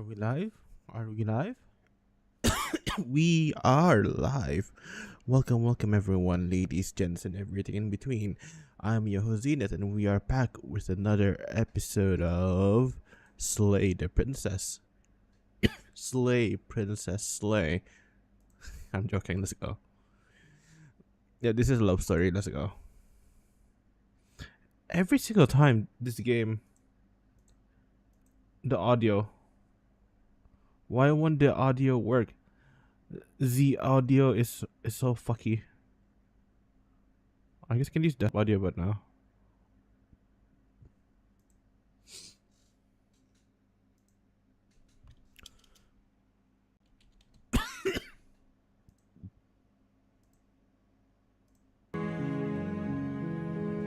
we live? Are we live? We are live. Welcome everyone, ladies, gents, and everything in between. I'm your host Zenith, and we are back with another episode of Slay the Princess. Slay, Princess, Slay. I'm joking, let's go. Yeah, this is a love story, let's go. Every single time this game, the audio. Why won't the audio work? The audio is so fucky. I guess I can use the audio but now.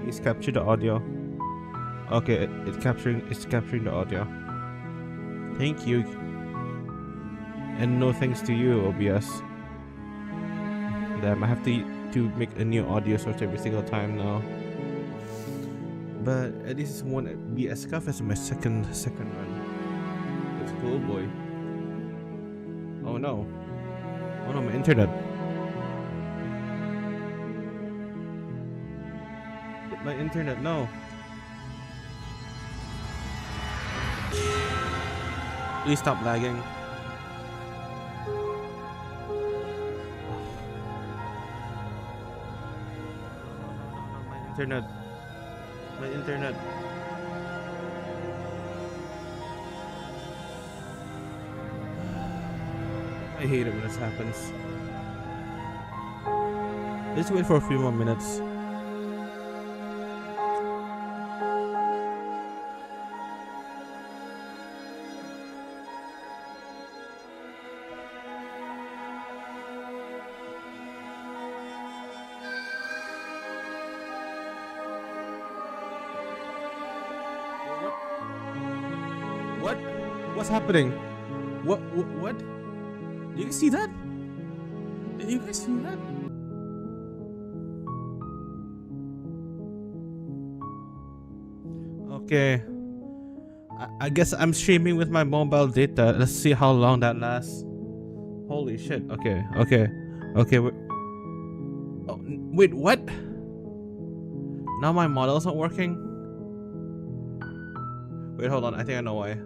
Please capture the audio. Okay, it's capturing the audio. Thank you. And no thanks to you, OBS. Damn, I have to make a new audio source every single time now. But at least it won't be as scuff as my second run. Let's go, boy. Oh no, my internet. My internet, no. Please stop lagging. My internet. I hate it when this happens. Let's wait for a few more minutes. What's happening? What? Did you see that? Did you guys see that? Okay. I guess I'm streaming with my mobile data. Let's see how long that lasts. Holy shit. Okay. Oh, wait, what? Now my model's not working? Wait, hold on. I think I know why.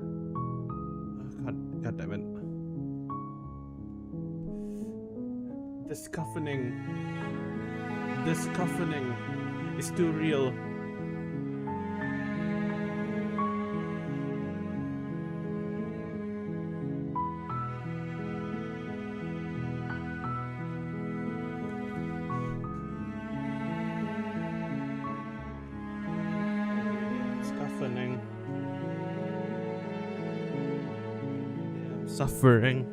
God damn it. This cacophony is too real. Suffering.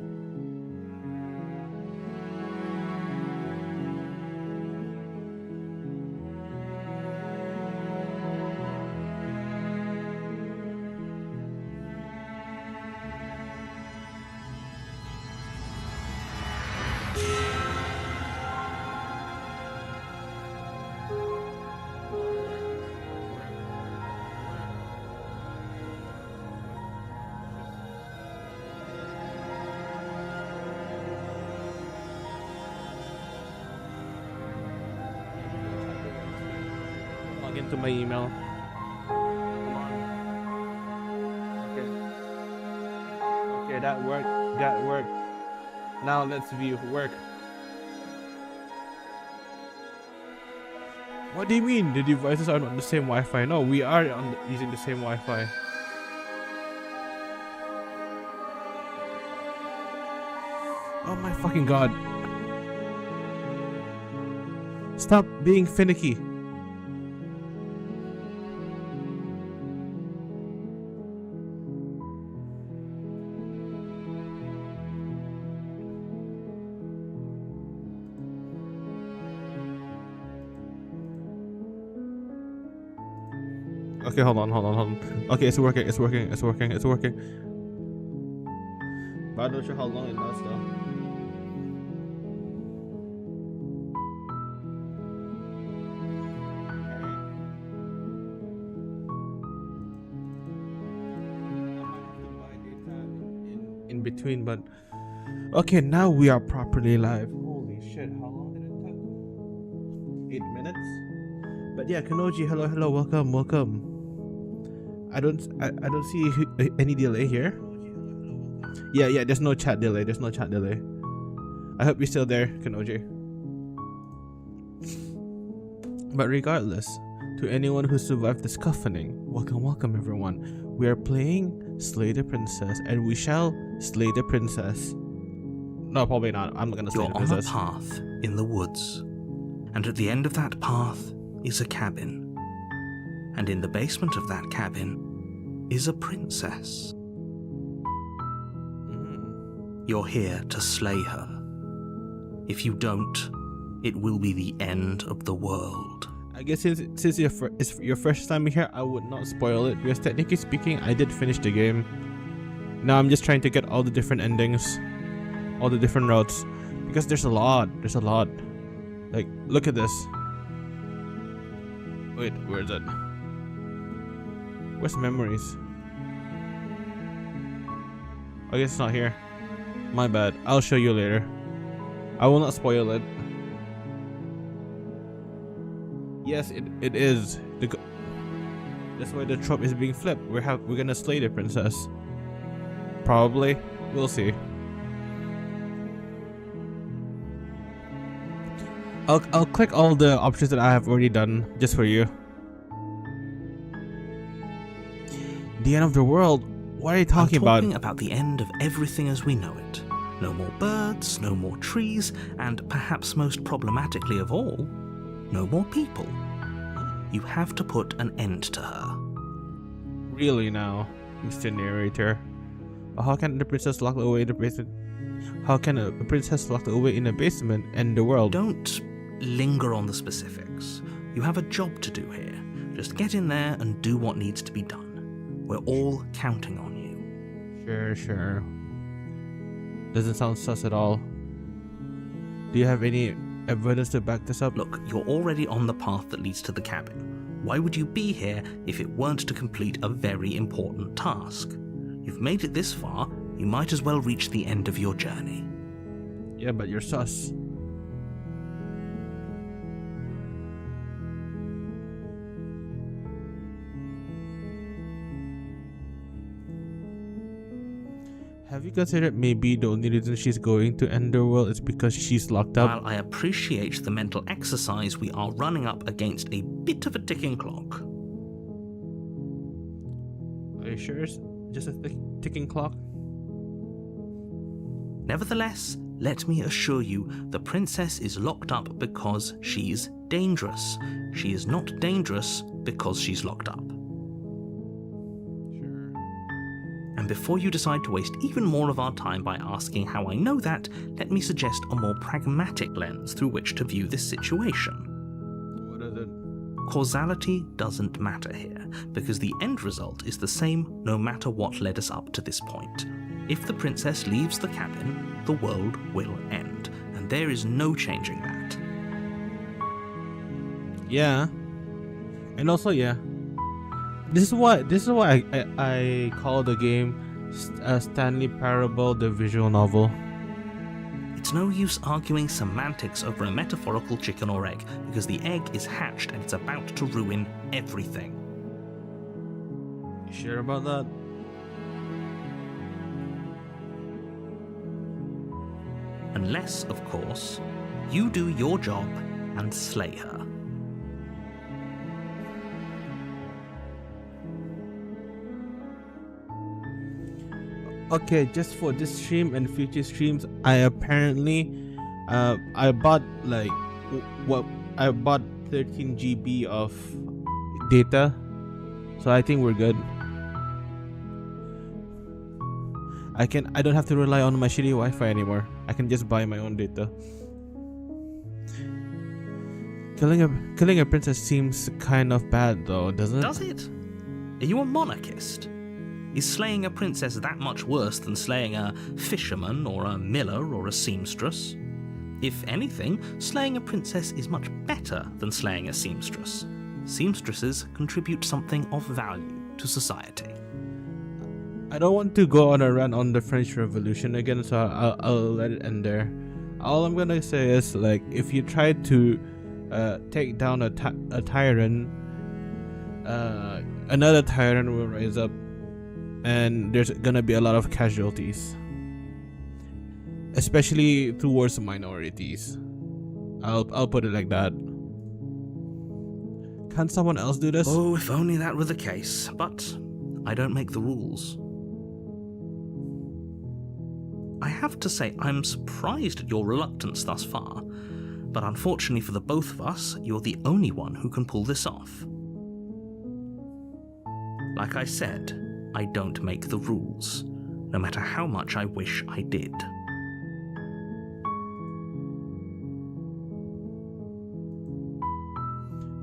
Into my email. Come on. Okay, that worked. Now let's view work. What do you mean the devices are on the same Wi-Fi? No, we are using the same Wi-Fi. Oh my fucking god. Stop being finicky. Okay, hold on. Okay, it's working. But I'm not sure how long it lasts though. I might have to buy data in in between, but okay, now we are properly live. Holy shit, how long did it take? 8 minutes? But yeah, Kanoji, hello, welcome. I don't see any delay here. Yeah, there's no chat delay. I hope you're still there, Kanoji. But regardless, to anyone who survived this coffening, welcome everyone. We are playing Slay the Princess, and we shall slay the princess. No, probably not. I'm not gonna slay the princess. You're on a path in the woods, and at the end of that path is a cabin. And in the basement of that cabin is a princess. You're here to slay her. If you don't, it will be the end of the world. I guess since it's your first time here, I would not spoil it, because technically speaking, I did finish the game. Now I'm just trying to get all the different endings, all the different routes, because there's a lot. Like, look at this. Wait, where is it? Where's memories? I guess it's not here. My bad. I'll show you later. I will not spoil it. Yes, it is. That's why the trope is being flipped. We're gonna slay the princess. Probably. We'll see. I'll click all the options that I have already done just for you. The end of the world? What are you talking about? I'm talking about the end of everything as we know it. No more birds, no more trees, and perhaps most problematically of all, no more people. You have to put an end to her. Really now, Mr. Narrator? But how can the princess locked away in the basement? How can a princess locked away in a basement end the world? Don't linger on the specifics. You have a job to do here. Just get in there and do what needs to be done. We're all counting on you. Sure. Doesn't sound sus at all. Do you have any evidence to back this up? Look, you're already on the path that leads to the cabin. Why would you be here if it weren't to complete a very important task? You've made it this far, you might as well reach the end of your journey. Yeah, but you're sus. Have you considered maybe the only reason she's going to end the world is because she's locked up? While I appreciate the mental exercise, we are running up against a bit of a ticking clock. Are you sure it's just a ticking clock? Nevertheless, let me assure you, the princess is locked up because she's dangerous. She is not dangerous because she's locked up. And before you decide to waste even more of our time by asking how I know that, let me suggest a more pragmatic lens through which to view this situation. What is it? Causality doesn't matter here, because the end result is the same no matter what led us up to this point. If the princess leaves the cabin, the world will end, and there is no changing that. Yeah. And also, yeah. This is why I call the game Stanley Parable the visual novel. It's no use arguing semantics over a metaphorical chicken or egg, because the egg is hatched and it's about to ruin everything. You sure about that? Unless, of course, you do your job and slay her. Okay, just for this stream and future streams, I apparently I bought 13 GB of data, so I think we're good. I don't have to rely on my shitty Wi-Fi anymore. I can just buy my own data. Killing a princess seems kind of bad though, doesn't it? Does it? Are you a monarchist? Is slaying a princess that much worse than slaying a fisherman or a miller or a seamstress? If anything, slaying a princess is much better than slaying a seamstress. Seamstresses contribute something of value to society. I don't want to go on a run on the French Revolution again, so I'll let it end there. All I'm gonna say is, like, if you try to take down a tyrant, another tyrant will rise up, and there's gonna be a lot of casualties, especially towards minorities. I'll put it like that. Can someone else do this? Oh, if only that were the case, but I don't make the rules. I have to say, I'm surprised at your reluctance thus far, but unfortunately for the both of us, you're the only one who can pull this off. Like I said, I don't make the rules, no matter how much I wish I did.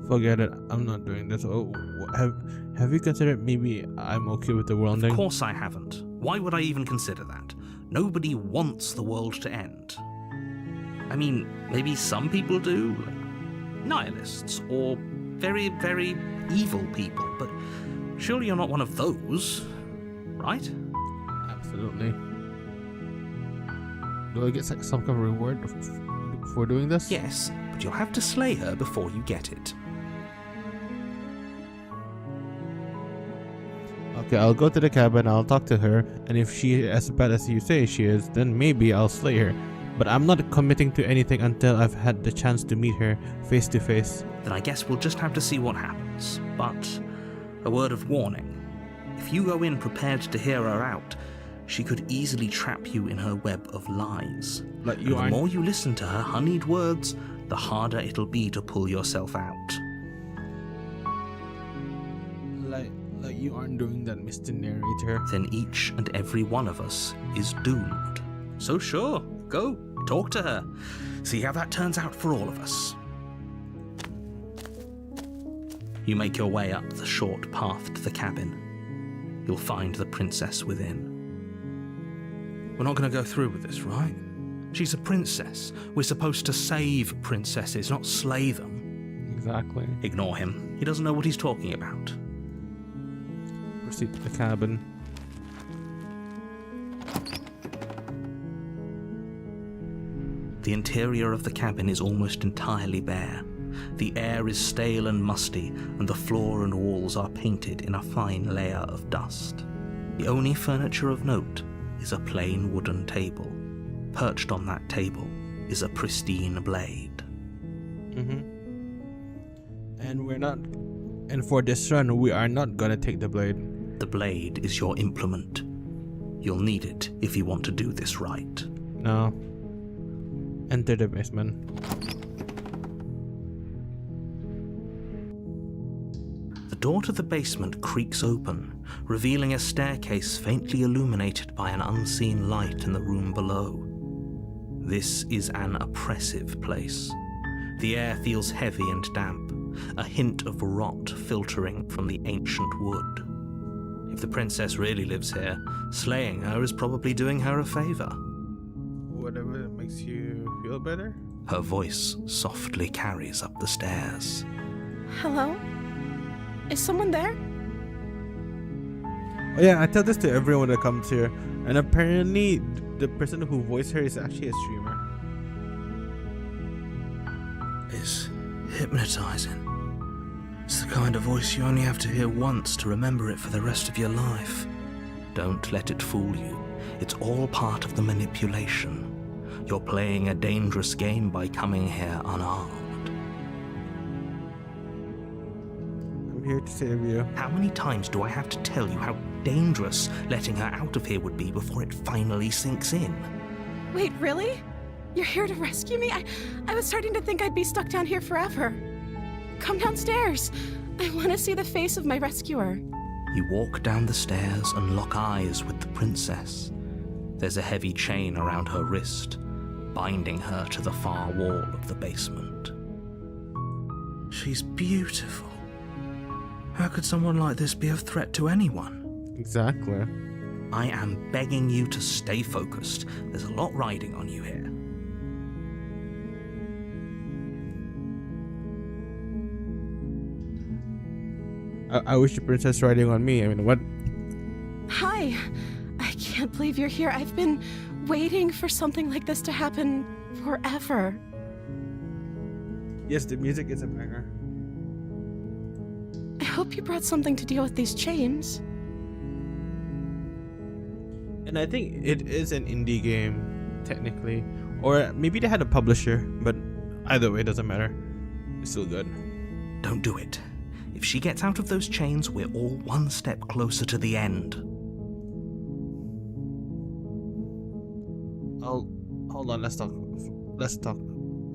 Forget it. I'm not doing this. Oh, have you considered maybe I'm okay with the world ending? Of course I haven't. Why would I even consider that? Nobody wants the world to end. I mean, maybe some people do, like nihilists or very, very evil people, but surely you're not one of those, right? Absolutely. Do I get some kind of reward for doing this? Yes, but you'll have to slay her before you get it. Okay, I'll go to the cabin, I'll talk to her, and if she is as bad as you say she is, then maybe I'll slay her. But I'm not committing to anything until I've had the chance to meet her face to face. Then I guess we'll just have to see what happens. But a word of warning. If you go in prepared to hear her out, she could easily trap you in her web of lies. Like And the more you listen to her honeyed words, the harder it'll be to pull yourself out. Like you aren't doing that, Mr. Narrator. Then each and every one of us is doomed. So sure, go, talk to her. See how that turns out for all of us. You make your way up the short path to the cabin. You'll find the princess within. We're not going to go through with this, right? She's a princess. We're supposed to save princesses, not slay them. Exactly. Ignore him. He doesn't know what he's talking about. Proceed to the cabin. The interior of the cabin is almost entirely bare. The air is stale and musty, and the floor and walls are painted in a fine layer of dust. The only furniture of note is a plain wooden table. Perched on that table is a pristine blade. And for this run, we are not gonna take the blade. The blade is your implement. You'll need it if you want to do this right. No. Enter the basement. The door to the basement creaks open, revealing a staircase faintly illuminated by an unseen light in the room below. This is an oppressive place. The air feels heavy and damp, a hint of rot filtering from the ancient wood. If the princess really lives here, slaying her is probably doing her a favor. Whatever makes you feel better. Her voice softly carries up the stairs. Hello? Is someone there? Oh yeah, I tell this to everyone that comes here, and apparently the person who voiced her is actually a streamer. It's hypnotizing. It's the kind of voice you only have to hear once to remember it for the rest of your life. Don't let it fool you. It's all part of the manipulation. You're playing a dangerous game by coming here unarmed. I'm here to save you. How many times do I have to tell you how dangerous letting her out of here would be before it finally sinks in? Wait, really? You're here to rescue me? I was starting to think I'd be stuck down here forever. Come downstairs. I want to see the face of my rescuer. You walk down the stairs and lock eyes with the princess. There's a heavy chain around her wrist, binding her to the far wall of the basement. She's beautiful. How could someone like this be a threat to anyone? Exactly. I am begging you to stay focused. There's a lot riding on you here. I wish the princess riding on me. I mean, what? Hi. I can't believe you're here. I've been waiting for something like this to happen forever. Yes, the music is a banger. I hope you brought something to deal with these chains. And I think it is an indie game, technically. Or maybe they had a publisher, but either way, it doesn't matter. It's still good. Don't do it. If she gets out of those chains, we're all one step closer to the end. Hold on, let's talk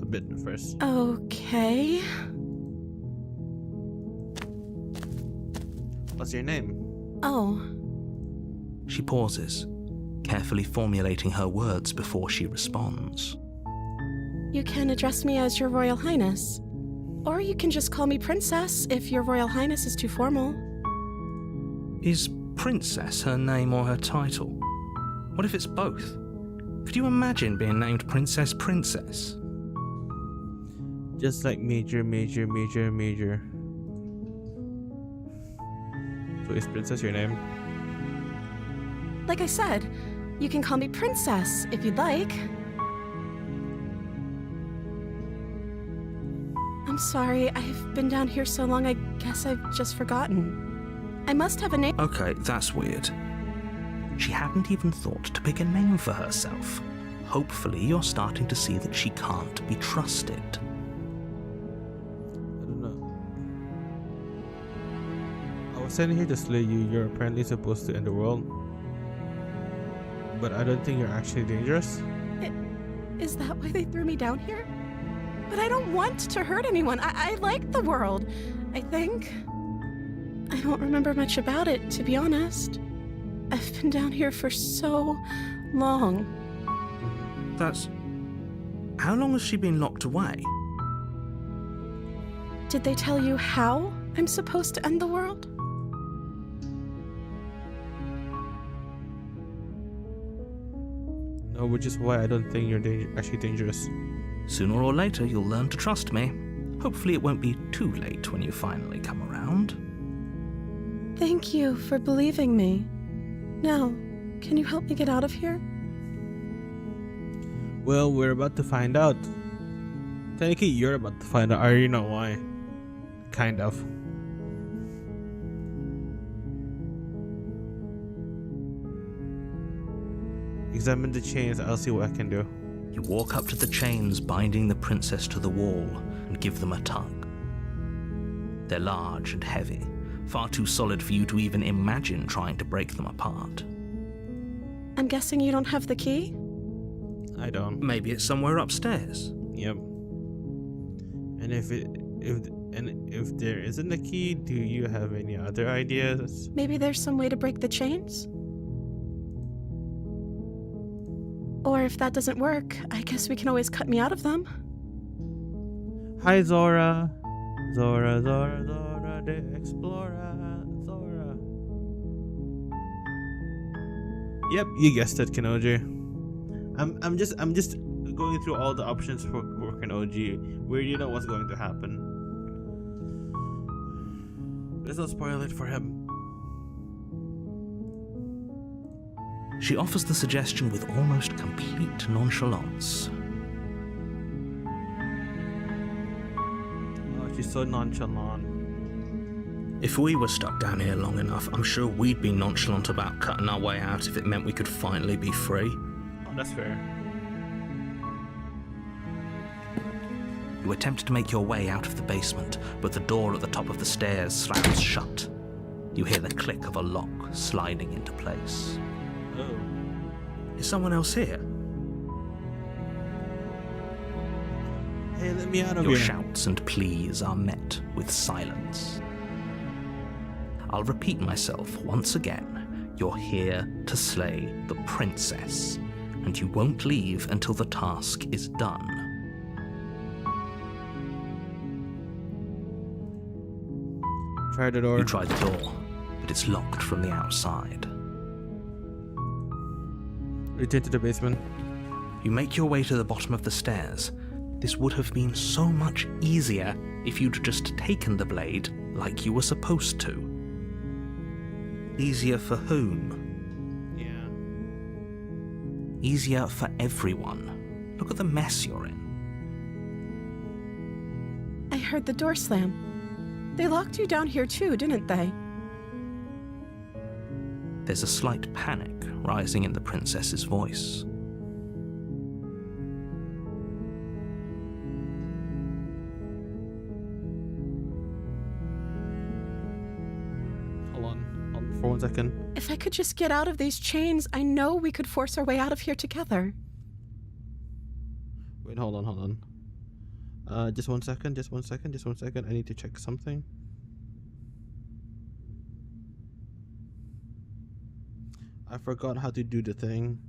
a bit first. Okay. What's your name? Oh. She pauses, carefully formulating her words before she responds. You can address me as Your Royal Highness. Or you can just call me Princess if Your Royal Highness is too formal. Is Princess her name or her title? What if it's both? Could you imagine being named Princess Princess? Just like Major. So is Princess your name? Like I said, you can call me Princess if you'd like. I'm sorry, I've been down here so long, I guess I've just forgotten. I must have a name. Okay, that's weird. She hadn't even thought to pick a name for herself. Hopefully you're starting to see that she can't be trusted. I don't know. I was sent here to slay you. You're apparently supposed to end the world. But I don't think you're actually dangerous. Is that why they threw me down here? But I don't want to hurt anyone. I like the world, I think. I don't remember much about it, to be honest. I've been down here for so long. That's... How long has she been locked away? Did they tell you how I'm supposed to end the world? No, which is why I don't think you're actually dangerous. Sooner or later, you'll learn to trust me. Hopefully it won't be too late when you finally come around. Thank you for believing me. Now, can you help me get out of here? Well, we're about to find out. Technically, you're about to find out. I already know why. Kind of. Examine the chains. I'll see what I can do. You walk up to the chains binding the princess to the wall and give them a tug. They're large and heavy, far too solid for you to even imagine trying to break them apart. I'm guessing you don't have the key? I don't. Maybe it's somewhere upstairs. Yep. And if there isn't a key, do you have any other ideas? Maybe there's some way to break the chains? Or if that doesn't work, I guess we can always cut me out of them. Hi, Zora. Zora, the Explorer. Zora. Yep, you guessed it, Kenoji. I'm just going through all the options for Kenoji, where you know what's going to happen. Let's not spoil it for him. She offers the suggestion with almost complete nonchalance. Oh, she's so nonchalant. If we were stuck down here long enough, I'm sure we'd be nonchalant about cutting our way out if it meant we could finally be free. Oh, that's fair. You attempt to make your way out of the basement, but the door at the top of the stairs slams shut. You hear the click of a lock sliding into place. Oh. Is someone else here? Hey, let me out of Your here. shouts and pleas are met with silence. I'll repeat myself once again. You're here to slay the princess, and you won't leave until the task is done. Try the door. You try the door, but it's locked from the outside. Return to the basement. You make your way to the bottom of the stairs. This would have been so much easier if you'd just taken the blade like you were supposed to. Easier for whom? Easier for everyone. Look at the mess you're in. I heard the door slam. They locked you down here too, didn't they? There's a slight panic rising in the princess's voice. Hold on for 1 second. If I could just get out of these chains, I know we could force our way out of here together. Wait, hold on. Just 1 second. I need to check something. I forgot how to do the thing.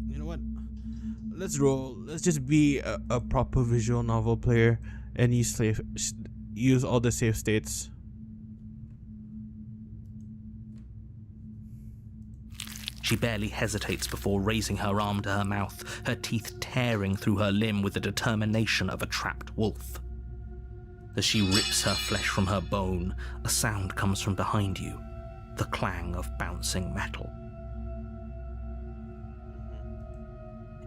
You know what? Let's roll. Let's just be a proper visual novel player and use all the save states. She barely hesitates before raising her arm to her mouth, her teeth tearing through her limb with the determination of a trapped wolf. As she rips her flesh from her bone, a sound comes from behind you, the clang of bouncing metal.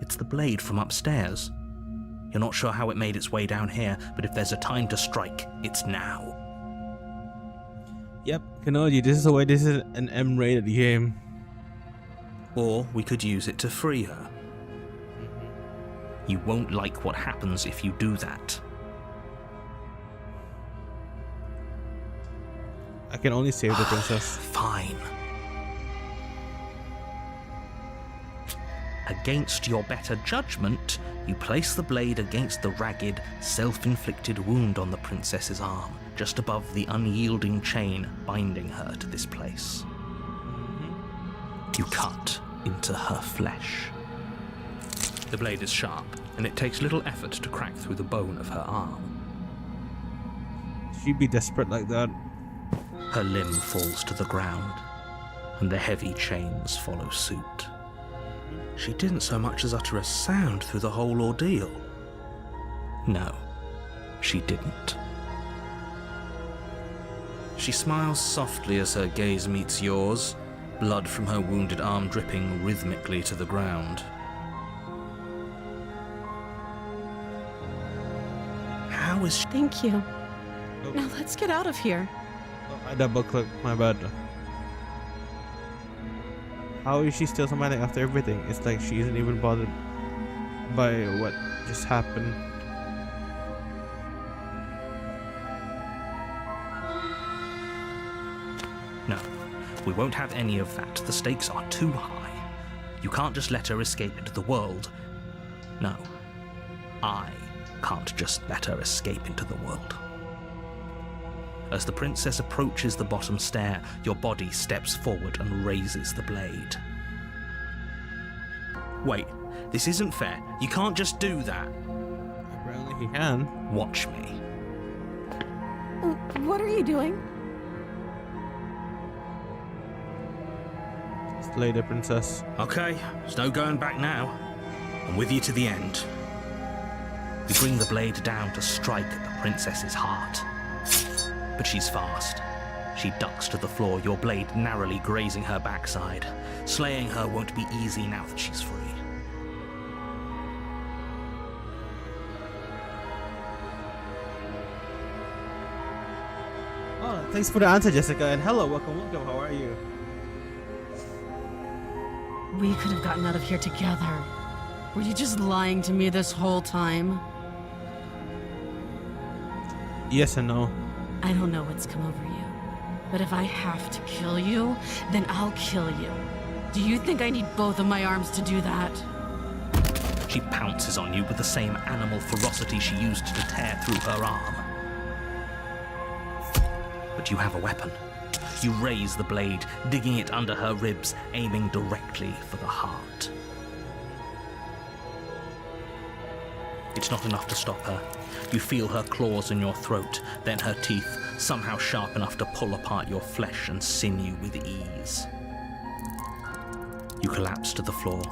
It's the blade from upstairs. You're not sure how it made its way down here, but if there's a time to strike, it's now. Yep, Kanoji, this is why this is an M-rated game. Or we could use it to free her. You won't like what happens if you do that. I can only save the princess. Fine. Against your better judgment, you place the blade against the ragged, self-inflicted wound on the princess's arm, just above the unyielding chain binding her to this place. You cut into her flesh. The blade is sharp, and it takes little effort to crack through the bone of her arm. She'd be desperate like that. Her limb falls to the ground, and the heavy chains follow suit. She didn't so much as utter a sound through the whole ordeal. No, she didn't. She smiles softly as her gaze meets yours, blood from her wounded arm dripping rhythmically to the ground. How is she? Thank you. Oh. Now let's get out of here. I double clicked, my bad. How is she still smiling after everything? It's like she isn't even bothered by what just happened. No, we won't have any of that. The stakes are too high. You can't just let her escape into the world. No, I can't just let her escape into the world. As the princess approaches the bottom stair, your body steps forward and raises the blade. Wait, this isn't fair. You can't just do that. Apparently he can. Watch me. What are you doing? Slay the princess. Okay, there's no going back now. I'm with you to the end. You bring the blade down to strike at the princess's heart. But she's fast. She ducks to the floor, your blade narrowly grazing her backside. Slaying her won't be easy now that she's free. Oh, thanks for the answer, Jessica, and hello, welcome, how are you? We could have gotten out of here together. Were you just lying to me this whole time? Yes and no. I don't know what's come over you, but if I have to kill you, then I'll kill you. Do you think I need both of my arms to do that? She pounces on you with the same animal ferocity she used to tear through her arm. But you have a weapon. You raise the blade, digging it under her ribs, aiming directly for the heart. It's not enough to stop her. You feel her claws in your throat, then her teeth, somehow sharp enough to pull apart your flesh and sinew with ease. You collapse to the floor,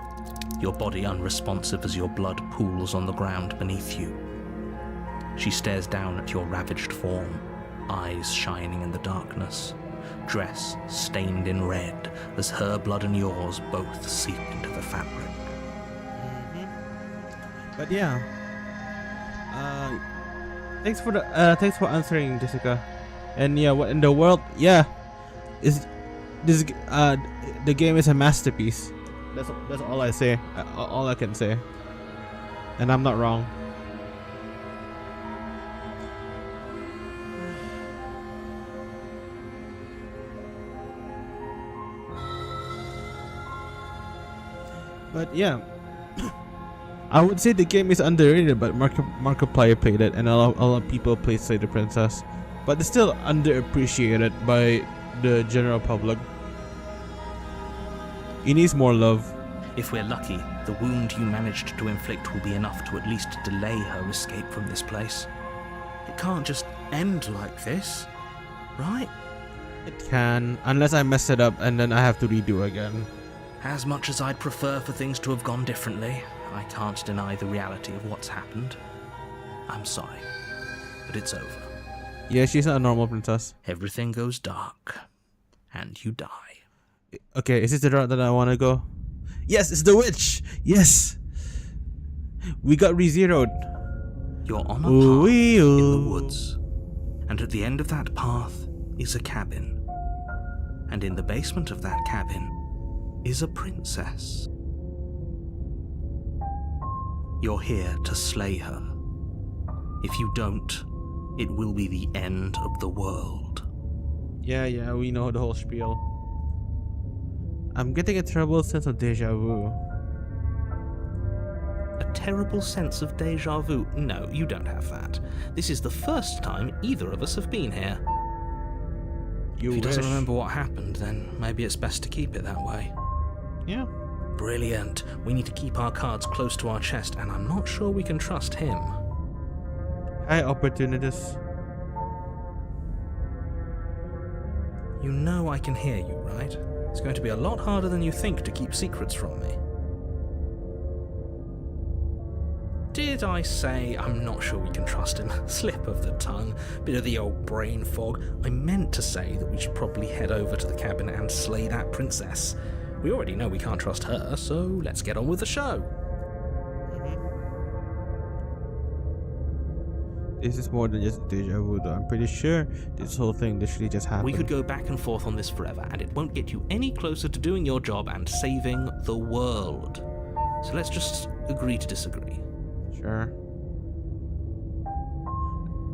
your body unresponsive as your blood pools on the ground beneath you. She stares down at your ravaged form, eyes shining in the darkness, dress stained in red as her blood and yours both seep into the fabric. But yeah, thanks for answering, Jessica. And yeah, what in the world? Yeah, is this the game is a masterpiece. That's all I say. All I can say, and I'm not wrong. But yeah, I would say the game is underrated, but Markiplier played it, and a lot of people play Slay the Princess, but it's still underappreciated by the general public. It needs more love. If we're lucky, the wound you managed to inflict will be enough to at least delay her escape from this place. It can't just end like this, right? It can, unless I mess it up and then I have to redo again. As much as I'd prefer for things to have gone differently, I can't deny the reality of what's happened. I'm sorry, but it's over. Yeah, she's not a normal princess. Everything goes dark, and you die. Okay, is this the route that I want to go? Yes, it's the witch! Yes! We got re-zeroed. You're on a path in the woods, and at the end of that path is a cabin. And in the basement of that cabin is a princess. You're here to slay her. If you don't, it will be the end of the world. Yeah, we know the whole spiel. I'm getting a terrible sense of deja vu. A terrible sense of deja vu? No, you don't have that. This is the first time either of us have been here. If he doesn't remember what happened, then maybe it's best to keep it that way. Yeah. Brilliant. We need to keep our cards close to our chest, and I'm not sure we can trust him. Hi, opportunities. You know I can hear you, right? It's going to be a lot harder than you think to keep secrets from me. Did I say I'm not sure we can trust him? Slip of the tongue, bit of the old brain fog. I meant to say that we should probably head over to the cabin and slay that princess. We already know we can't trust her, so let's get on with the show. This is more than just deja vu, though. I'm pretty sure this whole thing literally just happened. We could go back and forth on this forever, and it won't get you any closer to doing your job and saving the world. So let's just agree to disagree. Sure.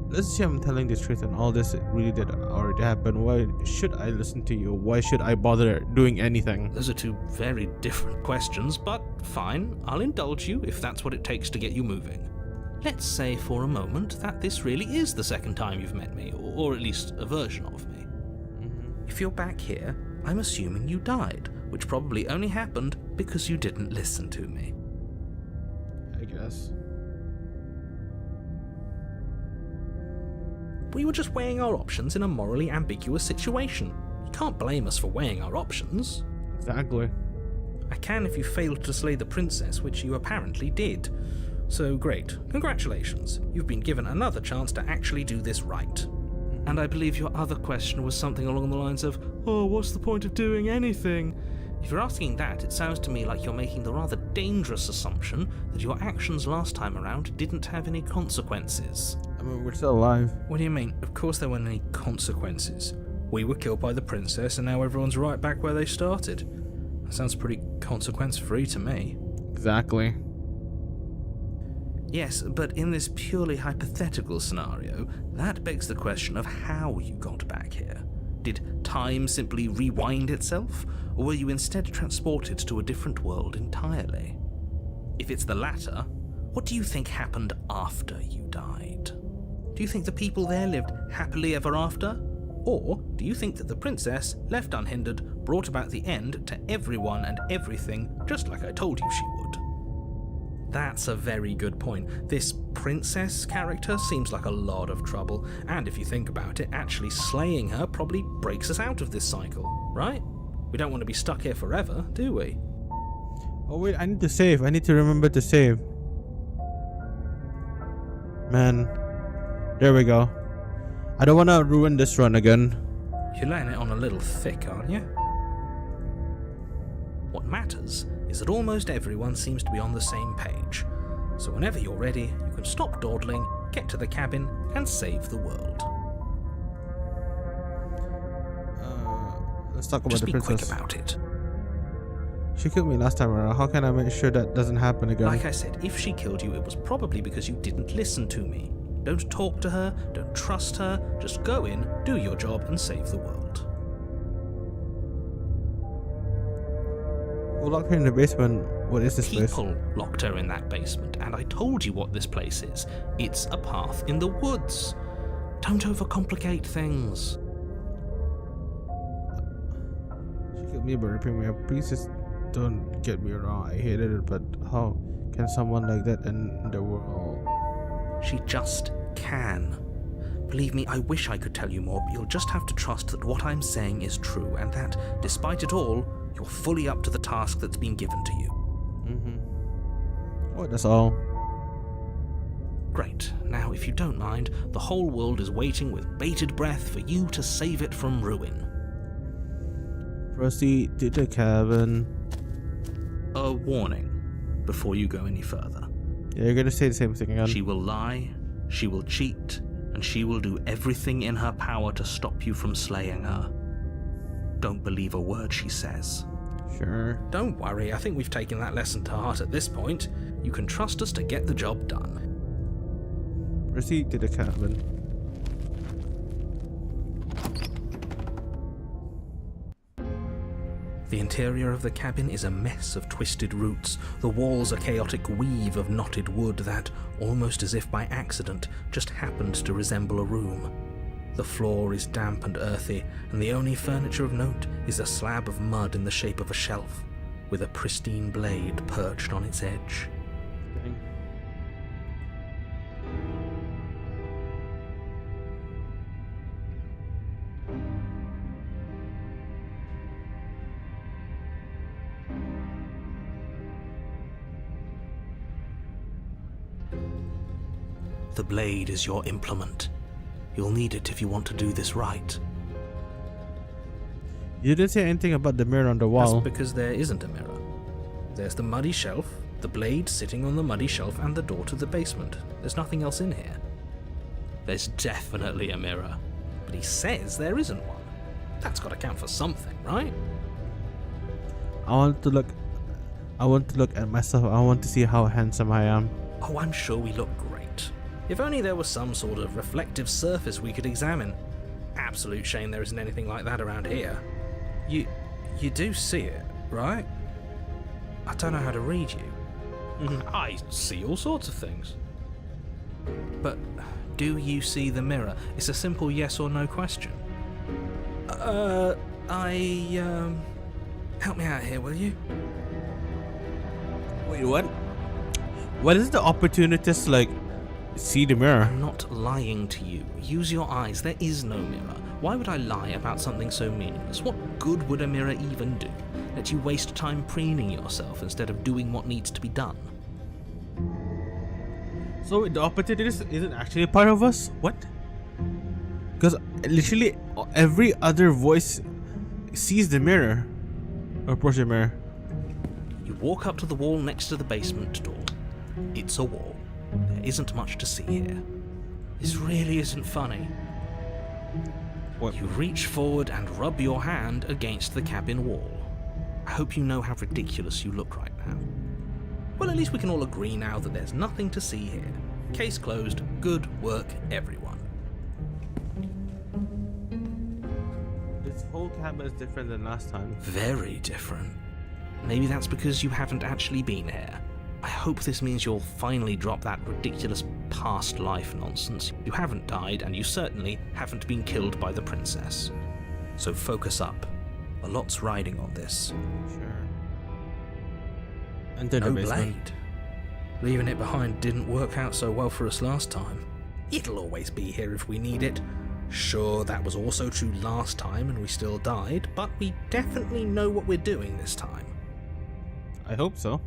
Let's say I'm telling the truth and all this really did already happen. Why should I listen to you? Why should I bother doing anything? Those are two very different questions, but fine, I'll indulge you if that's what it takes to get you moving. Let's say for a moment that this really is the second time you've met me, or at least a version of me. If you're back here, I'm assuming you died, which probably only happened because you didn't listen to me. I guess. We were just weighing our options in a morally ambiguous situation. You can't blame us for weighing our options. Exactly. I can if you failed to slay the princess, which you apparently did. So great, congratulations. You've been given another chance to actually do this right. And I believe your other question was something along the lines of, oh, what's the point of doing anything? If you're asking that, it sounds to me like you're making the rather dangerous assumption that your actions last time around didn't have any consequences. I mean, we're still alive. What do you mean? Of course there weren't any consequences. We were killed by the princess and now everyone's right back where they started. That sounds pretty consequence-free to me. Exactly. Yes, but in this purely hypothetical scenario, that begs the question of how you got back here. Did time simply rewind itself, or were you instead transported to a different world entirely? If it's the latter, what do you think happened after you died? Do you think the people there lived happily ever after? Or do you think that the princess, left unhindered, brought about the end to everyone and everything, just like I told you she would? That's a very good point. This princess character seems like a lot of trouble, and if you think about it, actually slaying her probably breaks us out of this cycle, right? We don't want to be stuck here forever, do we? Oh wait, I need to save. I need to remember to save. Man. There we go. I don't want to ruin this run again. You're laying it on a little thick, aren't you? What matters is that almost everyone seems to be on the same page. So whenever you're ready, you can stop dawdling, get to the cabin, and save the world. Let's talk about Just the be princess. quick about it. She killed me last time around. How can I make sure that doesn't happen again? Like I said, if she killed you, it was probably because you didn't listen to me. Don't talk to her, don't trust her, just go in, do your job, and save the world. Who locked her in the basement? What is this place? People locked her in that basement, and I told you what this place is. It's a path in the woods. Don't overcomplicate things. She killed me by ripping me up pieces. Don't get me wrong, I hated it, but how can someone like that in the world? She just can. Believe me, I wish I could tell you more, but you'll just have to trust that what I'm saying is true, and that, despite it all, you're fully up to the task that's been given to you. Oh, that's all. Great. Now, if you don't mind, the whole world is waiting with bated breath for you to save it from ruin. Proceed to the cabin. A warning before you go any further. Yeah, you're gonna say the same thing again. She will lie, she will cheat, and she will do everything in her power to stop you from slaying her. Don't believe a word she says. Sure. Don't worry, I think we've taken that lesson to heart at this point. You can trust us to get the job done. Proceed to the cabin. The interior of the cabin is a mess of twisted roots. The walls a chaotic weave of knotted wood that, almost as if by accident, just happened to resemble a room. The floor is damp and earthy, and the only furniture of note is a slab of mud in the shape of a shelf, with a pristine blade perched on its edge. The blade is your implement. You'll need it if you want to do this right. You didn't say anything about the mirror on the wall. That's because there isn't a mirror. There's the muddy shelf, the blade sitting on the muddy shelf, and the door to the basement. There's nothing else in here. There's definitely a mirror, but he says there isn't one. That's got to count for something, right? I want to look at myself. I want to see how handsome I am. Oh, I'm sure we look great. If only there was some sort of reflective surface we could examine. Absolute shame there isn't anything like that around here. You do see it, right? I don't know how to read you. I see all sorts of things. But do you see the mirror? It's a simple yes or no question. Help me out here, will you? Wait, what? What is the opportunist like? See the mirror. I'm not lying to you. Use your eyes. There is no mirror. Why would I lie about something so meaningless? What good would a mirror even do? Let you waste time preening yourself instead of doing what needs to be done. So the opportunist isn't actually part of us? What? Because literally every other voice sees the mirror. Or approach the mirror. You walk up to the wall next to the basement door. It's a wall. There isn't much to see here. This really isn't funny. What? You reach forward and rub your hand against the cabin wall. I hope you know how ridiculous you look right now. Well, at least we can all agree now that there's nothing to see here. Case closed. Good work, everyone. This whole cabin is different than last time. Very different. Maybe that's because you haven't actually been here. I hope this means you'll finally drop that ridiculous past life nonsense. You haven't died, and you certainly haven't been killed by the princess. So focus up. A lot's riding on this. Sure. Enter the No basement. blade. Leaving it behind didn't work out so well for us last time. It'll always be here if we need it. Sure, that was also true last time and we still died, but we definitely know what we're doing this time. I hope so.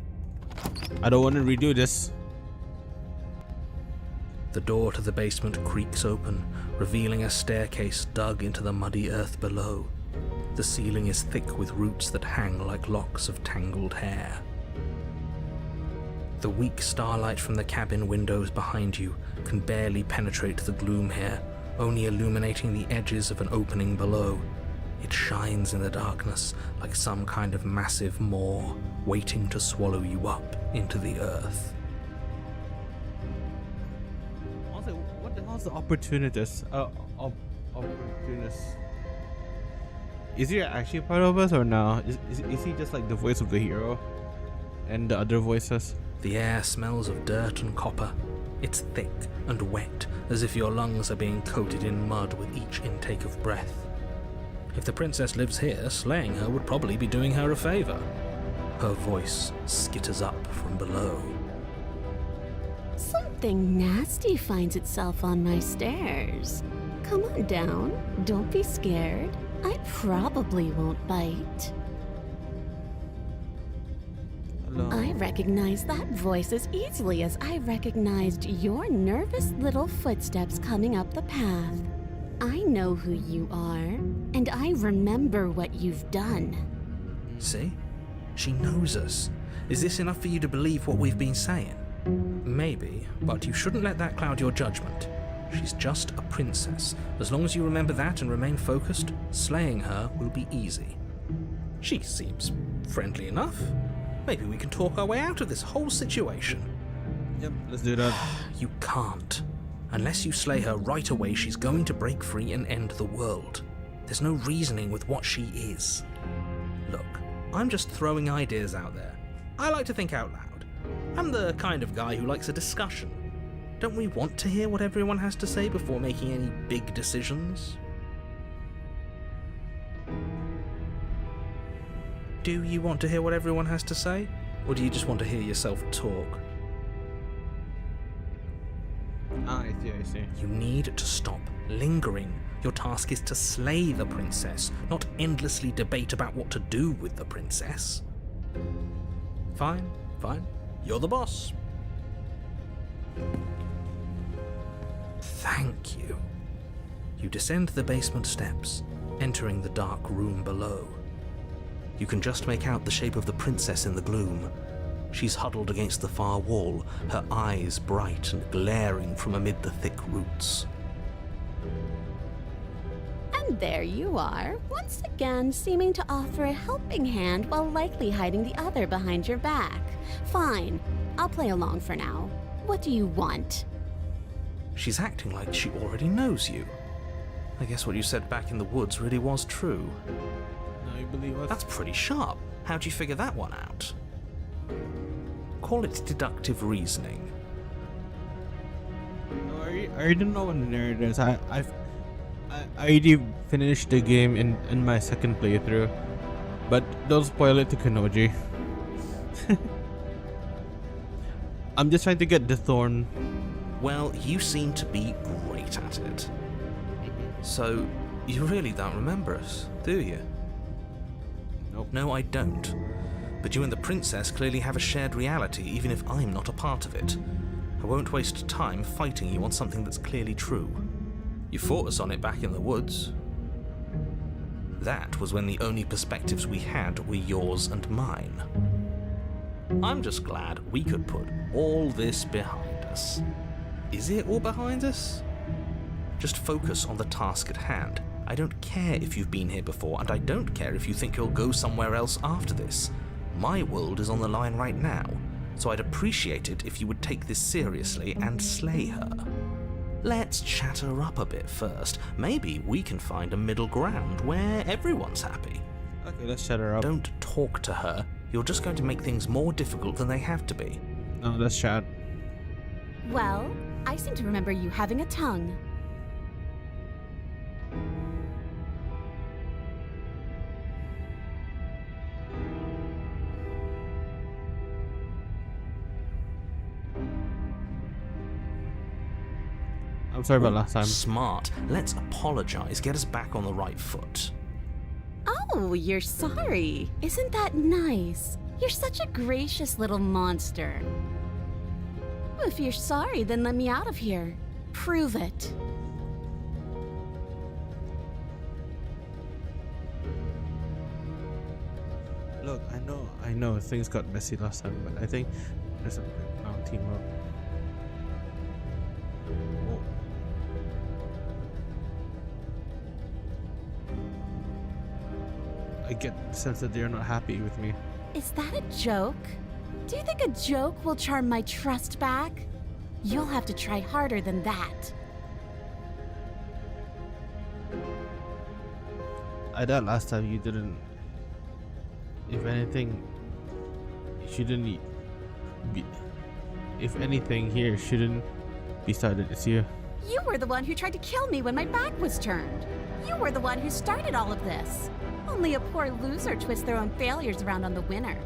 I don't want to redo this. The door to the basement creaks open, revealing a staircase dug into the muddy earth below. The ceiling is thick with roots that hang like locks of tangled hair. The weak starlight from the cabin windows behind you can barely penetrate the gloom here, only illuminating the edges of an opening below. It shines in the darkness like some kind of massive maw, waiting to swallow you up into the earth. Also, what the hell's the opportunist? Opportunist. Is he actually part of us or no? Is he just like the voice of the hero and the other voices? The air smells of dirt and copper. It's thick and wet, as if your lungs are being coated in mud with each intake of breath. If the princess lives here, slaying her would probably be doing her a favor. Her voice skitters up from below. Something nasty finds itself on my stairs. Come on down. Don't be scared. I probably won't bite. Hello. I recognize that voice as easily as I recognized your nervous little footsteps coming up the path. I know who you are, and I remember what you've done. See? She knows us. Is this enough for you to believe what we've been saying? Maybe, but you shouldn't let that cloud your judgment. She's just a princess. As long as you remember that and remain focused, slaying her will be easy. She seems friendly enough. Maybe we can talk our way out of this whole situation. Yep, let's do that. You can't. Unless you slay her right away, she's going to break free and end the world. There's no reasoning with what she is. Look, I'm just throwing ideas out there. I like to think out loud. I'm the kind of guy who likes a discussion. Don't we want to hear what everyone has to say before making any big decisions? Do you want to hear what everyone has to say? Or do you just want to hear yourself talk? I see. You need to stop lingering. Your task is to slay the princess, not endlessly debate about what to do with the princess. Fine. You're the boss. Thank you. You descend the basement steps, entering the dark room below. You can just make out the shape of the princess in the gloom. She's huddled against the far wall, her eyes bright and glaring from amid the thick roots. And there you are, once again seeming to offer a helping hand while likely hiding the other behind your back. Fine, I'll play along for now. What do you want? She's acting like she already knows you. I guess what you said back in the woods really was true. Now you believe us? That's pretty sharp. How'd you figure that one out? Call it deductive reasoning. No, I don't know what nerd is. I already finished the game in my second playthrough, but don't spoil it to Kanoji. I'm just trying to get the Thorn. Well, you seem to be great at it. So, you really don't remember us, do you? Nope. No, I don't. But you and the princess clearly have a shared reality, even if I'm not a part of it. I won't waste time fighting you on something that's clearly true. You fought us on it back in the woods. That was when the only perspectives we had were yours and mine. I'm just glad we could put all this behind us. Is it all behind us? Just focus on the task at hand. I don't care if you've been here before, and I don't care if you think you'll go somewhere else after this. My world is on the line right now, so I'd appreciate it if you would take this seriously and slay her. Let's chat her up a bit first. Maybe we can find a middle ground where everyone's happy. Okay, let's shut her up. Don't talk to her. You're just going to make things more difficult than they have to be. No, let's chat. Well, I seem to remember you having a tongue. I'm sorry about last time. Smart. Let's apologize. Get us back on the right foot. Oh, you're sorry. Isn't that nice? You're such a gracious little monster. If you're sorry, then let me out of here. Prove it. Look, I know things got messy last time, but I think there's a now team up. Oh. I get the sense that they're not happy with me. Is that a joke? Do you think a joke will charm my trust back? You'll have to try harder than that. I thought last time you didn't. If anything, you shouldn't be. If anything, here shouldn't be started. It's you. You were the one who tried to kill me when my back was turned. You were the one who started all of this. Only a poor loser twists their own failures around on the winner.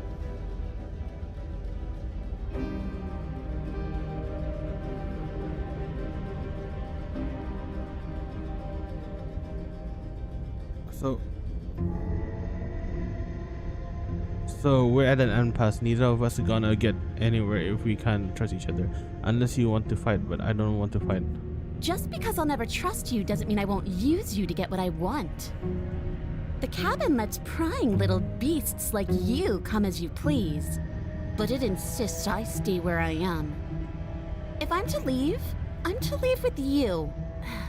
So we're at an impasse. Neither of us are gonna get anywhere if we can't trust each other. Unless you want to fight, but I don't want to fight. Just because I'll never trust you doesn't mean I won't use you to get what I want. The cabin lets prying little beasts like you come as you please, but it insists I stay where I am. If I'm to leave, I'm to leave with you,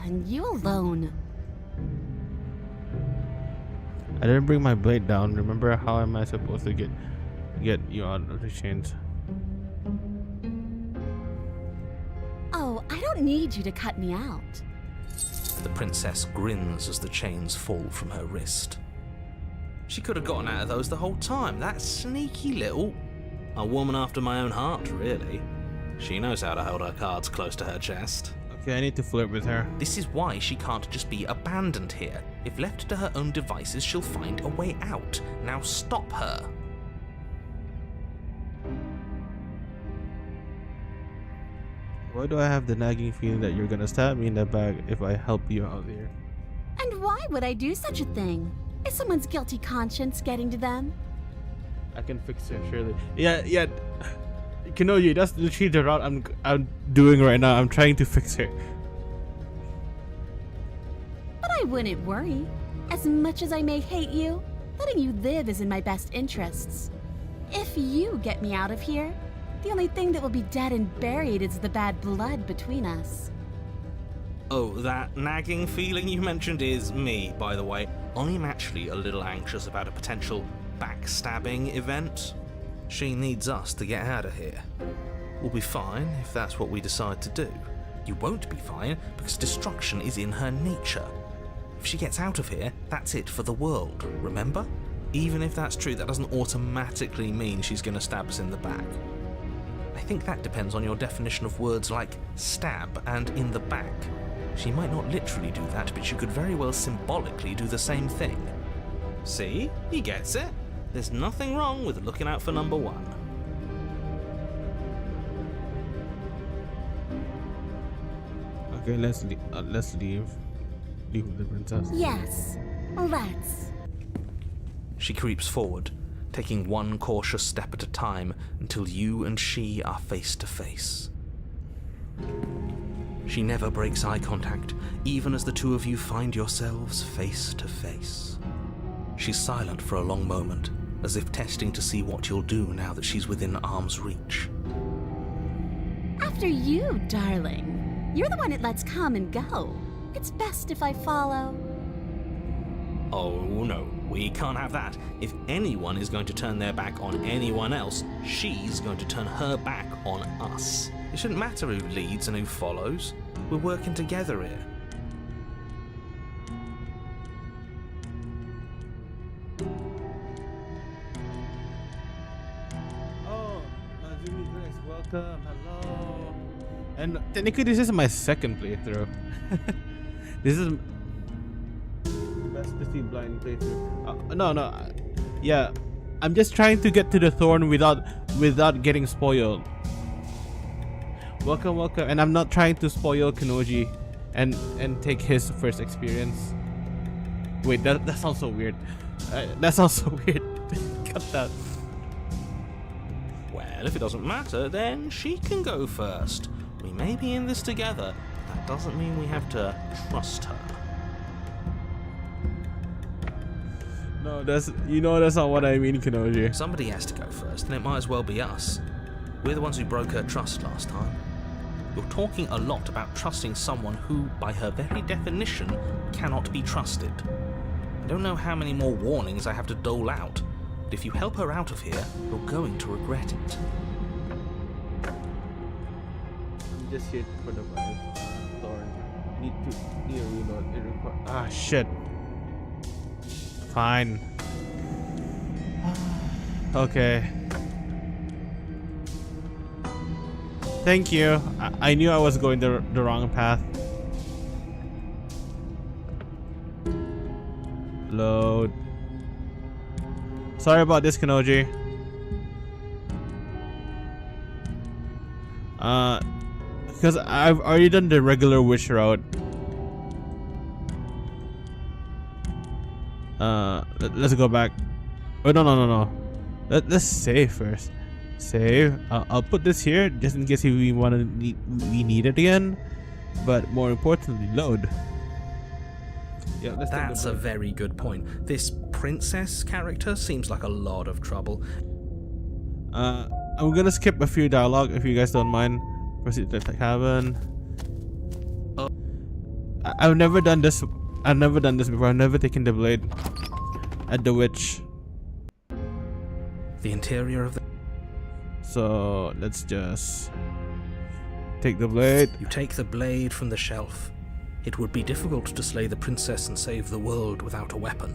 and you alone. I didn't bring my blade down. Remember, how am I supposed to get you out of the chains? Oh, I don't need you to cut me out. The princess grins as the chains fall from her wrist. She could have gotten out of those the whole time. That sneaky little... A woman after my own heart, really. She knows how to hold her cards close to her chest. Okay, I need to flirt with her. This is why she can't just be abandoned here. If left to her own devices, she'll find a way out. Now stop her. Why do I have the nagging feeling that you're gonna stab me in the back if I help you out here? And why would I do such a thing? Is someone's guilty conscience getting to them? I can fix her, surely. Yeah. Kanoji, that's literally the route I'm doing right now. I'm trying to fix her. But I wouldn't worry. As much as I may hate you, letting you live is in my best interests. If you get me out of here, the only thing that will be dead and buried is the bad blood between us. Oh, that nagging feeling you mentioned is me, by the way. I'm actually a little anxious about a potential backstabbing event. She needs us to get out of here. We'll be fine if that's what we decide to do. You won't be fine because destruction is in her nature. If she gets out of here, that's it for the world, remember? Even if that's true, that doesn't automatically mean she's going to stab us in the back. I think that depends on your definition of words like stab and in the back. She might not literally do that, but she could very well symbolically do the same thing. See? He gets it. There's nothing wrong with looking out for number one. Okay, let's leave. Leave with the princess. Yes, let's. She creeps forward, taking one cautious step at a time until you and she are face to face. She never breaks eye contact, even as the two of you find yourselves face to face. She's silent for a long moment, as if testing to see what you'll do now that she's within arm's reach. After you, darling. You're the one it lets come and go. It's best if I follow. Oh no, we can't have that. If anyone is going to turn their back on anyone else, she's going to turn her back on us. It shouldn't matter who leads and who follows. We're working together here. Oh, Mazumi Grace, welcome. Hello. And technically, this is my second playthrough. This is best to see blind playthrough. No. Yeah, I'm just trying to get to the Thorn without getting spoiled. Welcome. And I'm not trying to spoil Kanoji and take his first experience. Wait, that sounds so weird. That sounds so weird. Cut that. Well, if it doesn't matter, then she can go first. We may be in this together, but that doesn't mean we have to trust her. No, that's not what I mean, Kanoji. Somebody has to go first, and it might as well be us. We're the ones who broke her trust last time. You're talking a lot about trusting someone who, by her very definition, cannot be trusted. I don't know how many more warnings I have to dole out, but if you help her out of here, you're going to regret it. I'm just here for the vibe. Thorned. Need to reload. It requires. Ah, shit. Fine. Okay. Thank you. I knew I was going the wrong path. Load. Sorry about this, Kanoji. Because I've already done the regular witch route. Let's go back. Oh, no. Let's save first. Save. I'll put this here just in case we need it again. But more importantly, load. Yeah, that's a very good point. This princess character seems like a lot of trouble. I'm gonna skip a few dialogue if you guys don't mind. Proceed to the cabin. I've never done this. I've never done this before. I've never taken the blade at the witch. The interior of the... So let's just take the blade. You take the blade from the shelf. It would be difficult to slay the princess and save the world without a weapon.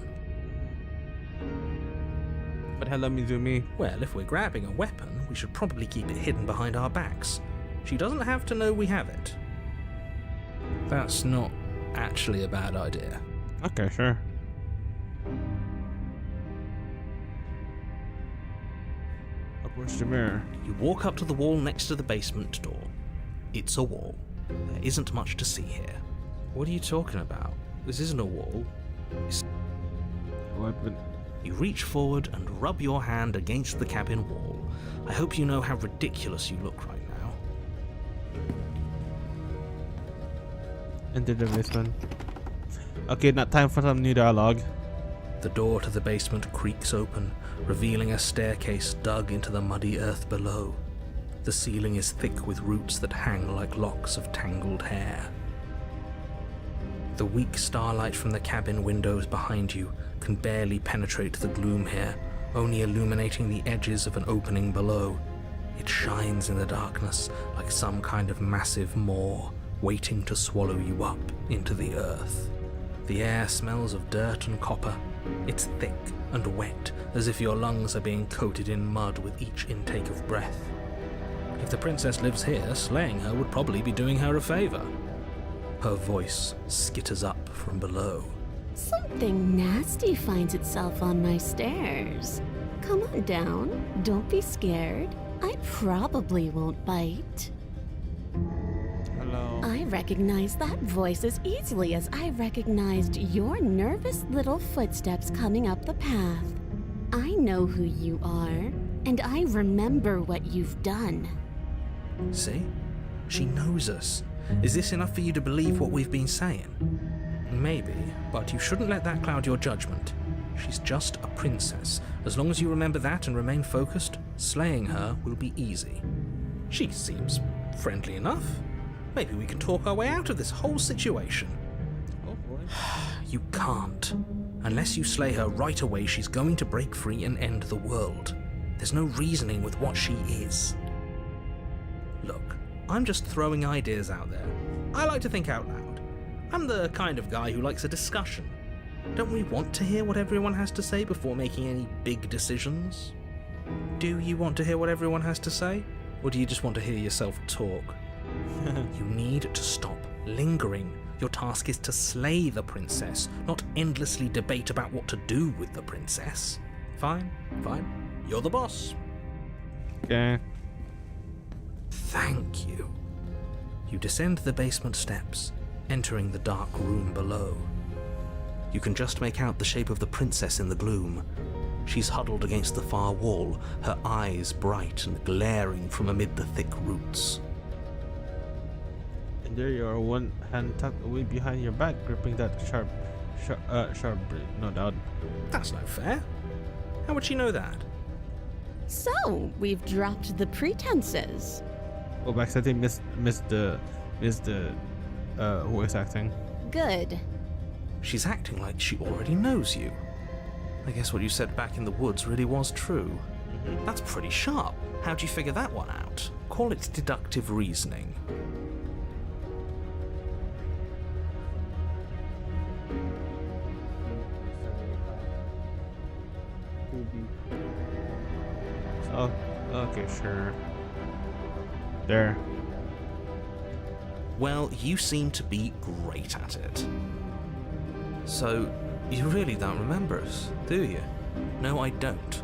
But hello, Mizumi. Well, if we're grabbing a weapon, we should probably keep it hidden behind our backs. She doesn't have to know we have it. That's not actually a bad idea. Okay, sure. Approach the mirror. You walk up to the wall next to the basement door. It's a wall. There isn't much to see here. What are you talking about? This isn't a wall. It's... Weapon. You reach forward and rub your hand against the cabin wall. I hope you know how ridiculous you look right now. Enter the basement. Okay, not time for some new dialogue. The door to the basement creaks open, revealing a staircase dug into the muddy earth below. The ceiling is thick with roots that hang like locks of tangled hair. The weak starlight from the cabin windows behind you can barely penetrate the gloom here, only illuminating the edges of an opening below. It shines in the darkness like some kind of massive maw, waiting to swallow you up into the earth. The air smells of dirt and copper. It's thick and wet, as if your lungs are being coated in mud with each intake of breath. If the princess lives here, slaying her would probably be doing her a favor. Her voice skitters up from below. Something nasty finds itself on my stairs. Come on down. Don't be scared. I probably won't bite. Hello. I recognize that voice as easily as I recognized your nervous little footsteps coming up the path. I know who you are, and I remember what you've done. See? She knows us. Is this enough for you to believe what we've been saying? Maybe, but you shouldn't let that cloud your judgment. She's just a princess. As long as you remember that and remain focused, slaying her will be easy. She seems friendly enough. Maybe we can talk our way out of this whole situation. You can't. Unless you slay her right away, she's going to break free and end the world. There's no reasoning with what she is. Look, I'm just throwing ideas out there. I like to think out loud. I'm the kind of guy who likes a discussion. Don't we want to hear what everyone has to say before making any big decisions? Do you want to hear what everyone has to say? Or do you just want to hear yourself talk? You need to stop lingering. Your task is to slay the princess, not endlessly debate about what to do with the princess. Fine. You're the boss. Okay. Thank you. You descend the basement steps, entering the dark room below. You can just make out the shape of the princess in the gloom. She's huddled against the far wall, her eyes bright and glaring from amid the thick roots. There you are, one hand tucked away behind your back, gripping that sharp blade, no doubt. That's no fair. How would she know that? So, we've dropped the pretenses. Oh, Max, I think missed the voice acting. Good. She's acting like she already knows you. I guess what you said back in the woods really was true. That's pretty sharp. How'd you figure that one out? Call it deductive reasoning. Oh, okay, sure. There. Well, you seem to be great at it. So, you really don't remember us, do you? No, I don't.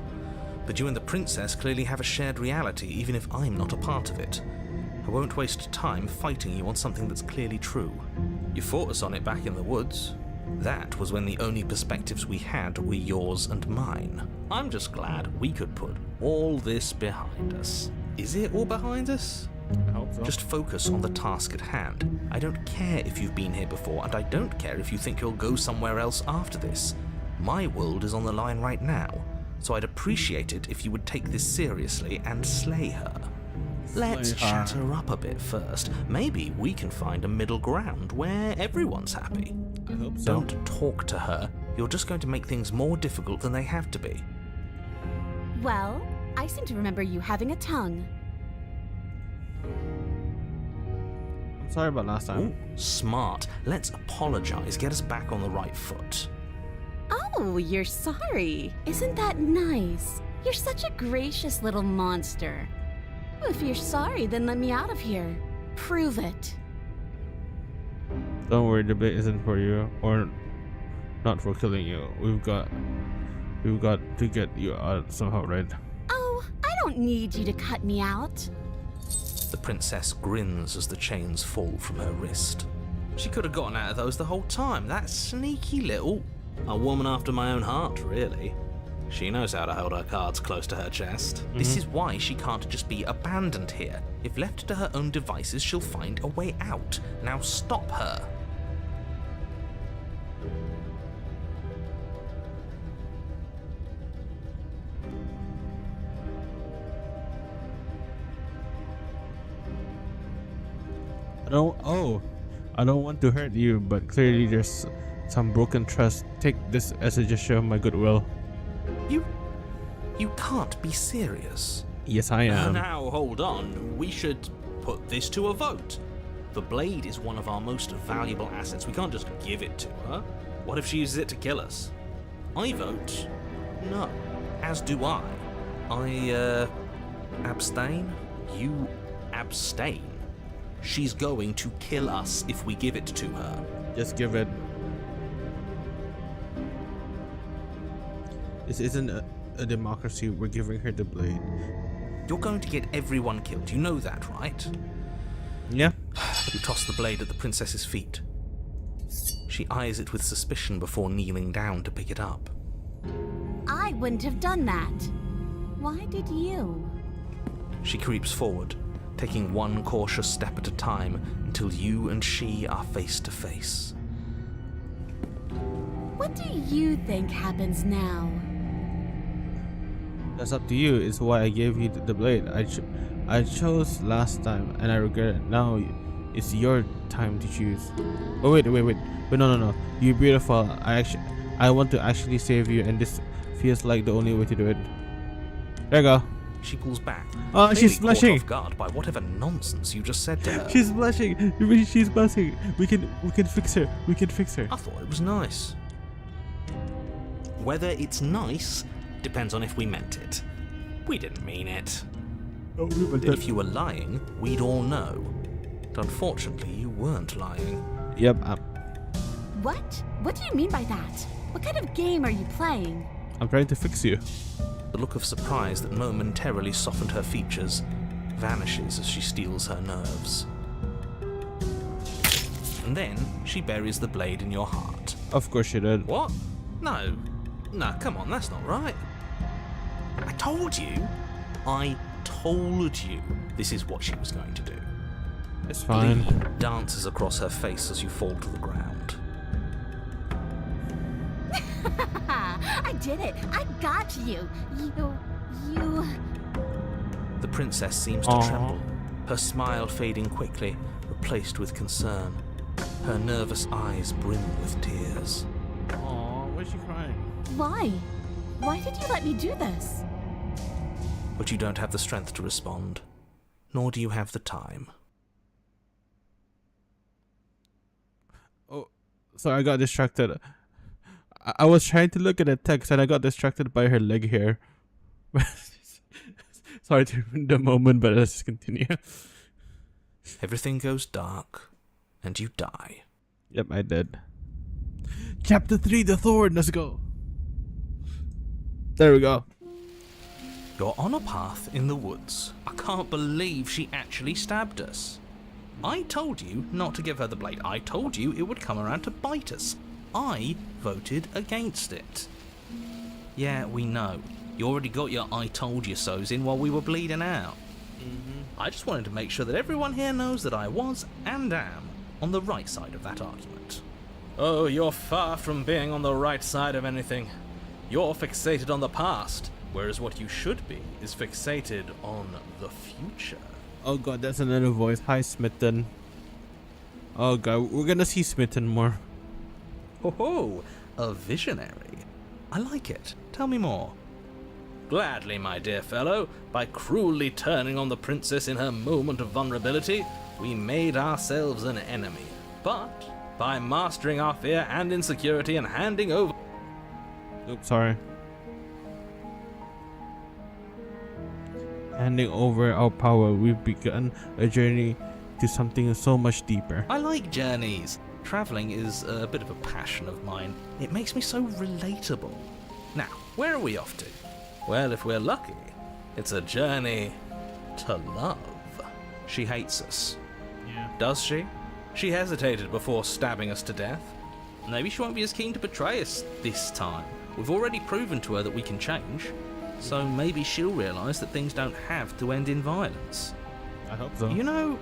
But you and the princess clearly have a shared reality, even if I'm not a part of it. I won't waste time fighting you on something that's clearly true. You fought us on it back in the woods. That was when the only perspectives we had were yours and mine. I'm just glad we could put all this behind us. Is it all behind us? I hope so. Just focus on the task at hand. I don't care if you've been here before, and I don't care if you think you'll go somewhere else after this. My world is on the line right now, so I'd appreciate it if you would take this seriously and slay her. Let's chat her up a bit first. Maybe we can find a middle ground where everyone's happy. I hope so. Don't talk to her. You're just going to make things more difficult than they have to be. Well, I seem to remember you having a tongue. I'm sorry about last time. Ooh, smart. Let's apologize. Get us back on the right foot. Oh, you're sorry. Isn't that nice? You're such a gracious little monster. If you're sorry, then let me out of here. Prove it. Don't worry, the blade isn't for you, or not for killing you. We've got to get you out somehow, right? Oh, I don't need you to cut me out. The princess grins as the chains fall from her wrist. She could have gotten out of those the whole time. That sneaky little... A woman after my own heart, really. She knows how to hold her cards close to her chest. This is why she can't just be abandoned here. If left to her own devices, she'll find a way out. Now stop her. I don't want to hurt you, but clearly there's some broken trust. Take this as a gesture of my goodwill. You can't be serious. Yes, I am. Now, hold on. We should put this to a vote. The blade is one of our most valuable assets. We can't just give it to her. What if she uses it to kill us? I vote no, as do I. I abstain. You abstain. She's going to kill us if we give it to her. Just give it. This isn't a democracy. We're giving her the blade. You're going to get everyone killed. You know that, right? Yeah. You toss the blade at the princess's feet. She eyes it with suspicion before kneeling down to pick it up. I wouldn't have done that. Why did you? She creeps forward, taking one cautious step at a time until you and she are face to face. What do you think happens now? That's up to you. It's why I gave you the blade. I chose last time and I regret it. Now it's your time to choose. Oh wait, no. You're beautiful. I want to actually save you, and this feels like the only way to do it. There you go. She pulls back. Oh, clearly she's blushing. Caught off guard by whatever nonsense you just said to her. She's blushing. She's blushing. We can fix her. We can fix her. I thought it was nice. Whether it's nice depends on if we meant it. We didn't mean it. Oh, But if you were lying, we'd all know. But unfortunately, you weren't lying. Yep. What? What do you mean by that? What kind of game are you playing? I'm trying to fix you. The look of surprise that momentarily softened her features vanishes as she steals her nerves. And then she buries the blade in your heart. Of course she did. What? No, come on, that's not right. I told you this is what she was going to do. It's fine. Glee dances across her face as you fall to the ground. I did it! I got you! You... The princess seems to Aww. tremble, her smile fading quickly, replaced with concern. Her nervous eyes brim with tears. Aw, why is she crying? Why? Why did you let me do this? But you don't have the strength to respond, nor do you have the time. Oh, sorry, I got distracted. I was trying to look at the text and I got distracted by her leg hair. Sorry to ruin the moment, but let's just continue. Everything goes dark, and you die. Yep, I did. Chapter 3, The Thorned. Let's go. There we go. You're on a path in the woods. I can't believe she actually stabbed us. I told you not to give her the blade. I told you it would come around to bite us. I voted against it. Yeah, we know. You already got your I told you so's in while we were bleeding out. I just wanted to make sure that everyone here knows that I was and am on the right side of that argument. Oh, you're far from being on the right side of anything. You're fixated on the past, whereas what you should be is fixated on the future. Oh god, that's another voice. Hi, Smitten. Oh god, we're gonna see Smitten more. Ho ho, a visionary. I like it. Tell me more. Gladly, my dear fellow. By cruelly turning on the princess in her moment of vulnerability, we made ourselves an enemy. But by mastering our fear and insecurity and handing over... Oops, sorry. Handing over our power, we've begun a journey to something so much deeper. I like journeys. Traveling is a bit of a passion of mine. It makes me so relatable. Now, where are we off to? Well, if we're lucky, it's a journey to love. She hates us. Yeah. Does she? She hesitated before stabbing us to death. Maybe she won't be as keen to betray us this time. We've already proven to her that we can change. So maybe she'll realise that things don't have to end in violence. I hope so. You know,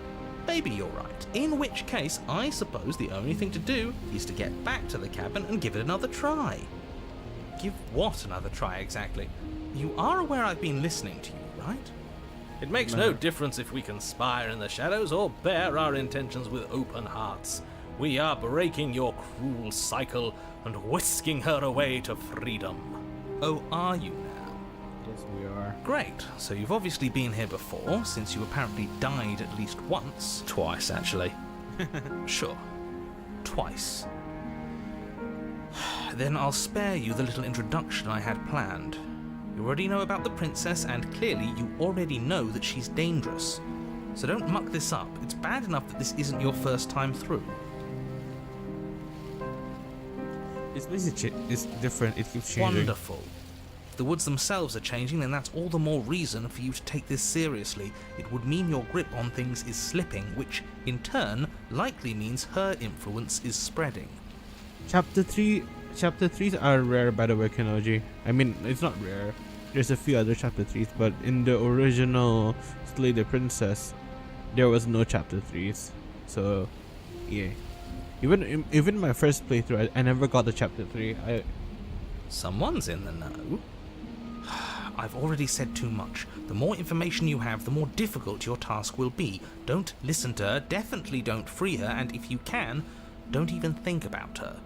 maybe you're right. In which case, I suppose the only thing to do is to get back to the cabin and give it another try. Give what another try exactly? You are aware I've been listening to you, right? It makes no difference if we conspire in the shadows or bear our intentions with open hearts. We are breaking your cruel cycle and whisking her away to freedom. Oh, are you now? Yes, we are. Great. So you've obviously been here before, since you apparently died at least once. Twice, actually. Sure. Twice. Then I'll spare you the little introduction I had planned. You already know about the princess, and clearly you already know that she's dangerous. So don't muck this up. It's bad enough that this isn't your first time through. It's basically it's different. It keeps changing. Wonderful. If the woods themselves are changing, then that's all the more reason for you to take this seriously. It would mean your grip on things is slipping, which in turn likely means her influence is spreading. Chapter 3 are rare, by the way, Kenoji. I mean, it's not rare. There's a few other chapter 3s, but in the original Slay the Princess, there was no chapter 3s. So, yeah. Even my first playthrough, I never got the chapter 3. Someone's in the know. I've already said too much. The more information you have, the more difficult your task will be. Don't listen to her, definitely don't free her, and if you can, don't even think about her.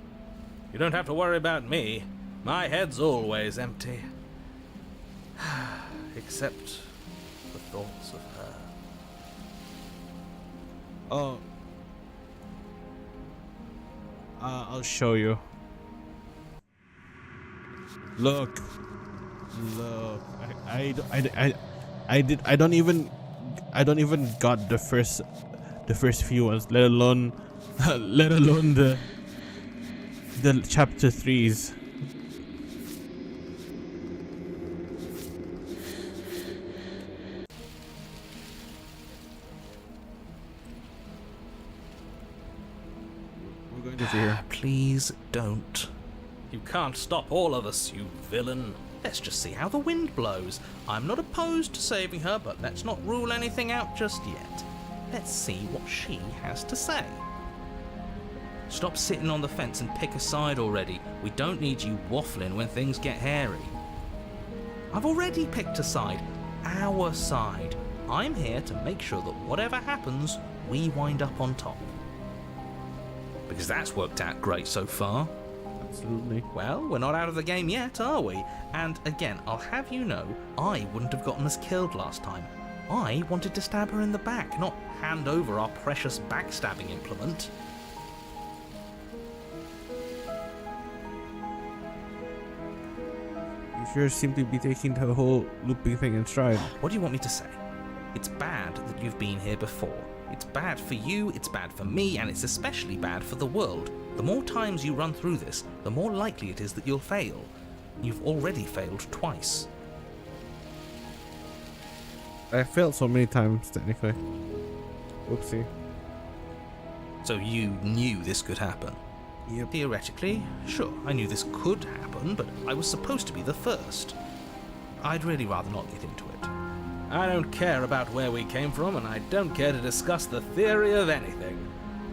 You don't have to worry about me. My head's always empty. Except the thoughts of her. Oh. I'll show you. Look. I don't even got the first few ones, let alone the chapter 3s. We're going to see her. Please don't. You can't stop all of us, you villain. Let's just see how the wind blows. I'm not opposed to saving her, but let's not rule anything out just yet. Let's see what she has to say. Stop sitting on the fence and pick a side already. We don't need you waffling when things get hairy. I've already picked a side. Our side. I'm here to make sure that whatever happens, we wind up on top. Because that's worked out great so far. Absolutely. Well, we're not out of the game yet, are we? And again, I'll have you know, I wouldn't have gotten us killed last time. I wanted to stab her in the back, not hand over our precious backstabbing implement. You sure simply be taking the whole looping thing in stride. What do you want me to say? It's bad that you've been here before. It's bad for you, it's bad for me, and it's especially bad for the world. The more times you run through this, the more likely it is that you'll fail. You've already failed twice. I failed so many times, technically. Whoopsie. So you knew this could happen? Yep. Theoretically, sure, I knew this could happen, but I was supposed to be the first. I'd really rather not get into it. I don't care about where we came from, and I don't care to discuss the theory of anything.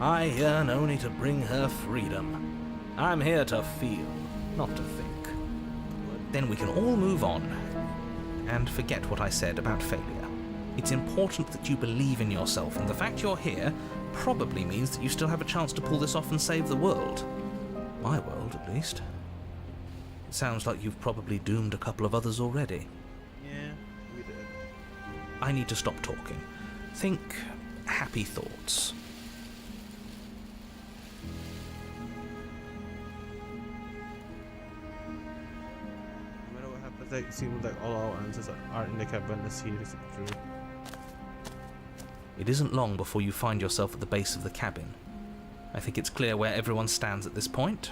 I yearn only to bring her freedom. I'm here to feel, not to think. Then we can all move on, and forget what I said about failure. It's important that you believe in yourself, and the fact you're here probably means that you still have a chance to pull this off and save the world. My world, at least. It sounds like you've probably doomed a couple of others already. Yeah, we did. I need to stop talking. Think happy thoughts. No matter what happens, it seems like all our answers are in the cabin. Let's see if it's true. It isn't long before you find yourself at the base of the cabin. I think it's clear where everyone stands at this point.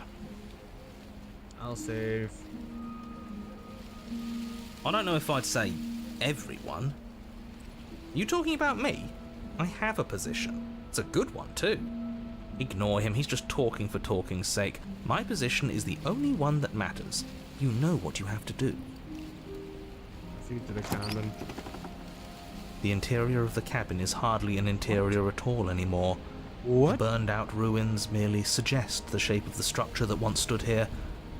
I'll save. I don't know if I'd say everyone. You talking about me? I have a position. It's a good one too. Ignore him, he's just talking for talking's sake. My position is the only one that matters. You know what you have to do. Proceed to the cabin. The interior of the cabin is hardly an interior at all anymore. What? The burned out ruins merely suggest the shape of the structure that once stood here,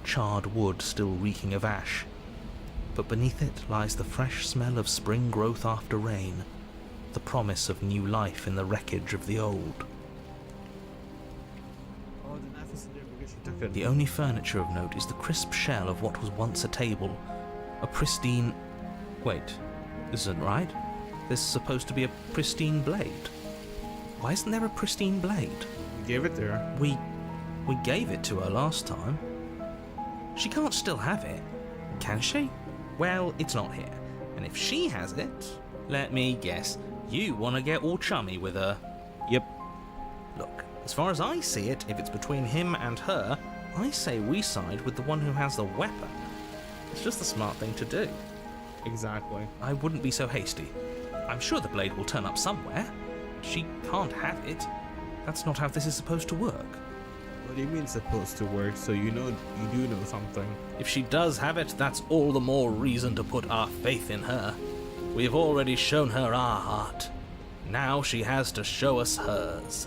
charred wood still reeking of ash. But beneath it lies the fresh smell of spring growth after rain, the promise of new life in the wreckage of the old. Oh, the knife is in there because she took it. The only furniture of note is the crisp shell of what was once a table, a pristine... Wait, this isn't right. There's supposed to be a pristine blade. Why isn't there a pristine blade? You gave it there. We gave it to her last time. She can't still have it, can she? Well, it's not here. And if she has it, let me guess, you want to get all chummy with her. Yep. Look, as far as I see it, if it's between him and her, I say we side with the one who has the weapon. It's just the smart thing to do. Exactly. I wouldn't be so hasty. I'm sure the blade will turn up somewhere. She can't have it. That's not how this is supposed to work. What do you mean supposed to work? So you do know something. If she does have it, that's all the more reason to put our faith in her. We've already shown her our heart. Now she has to show us hers.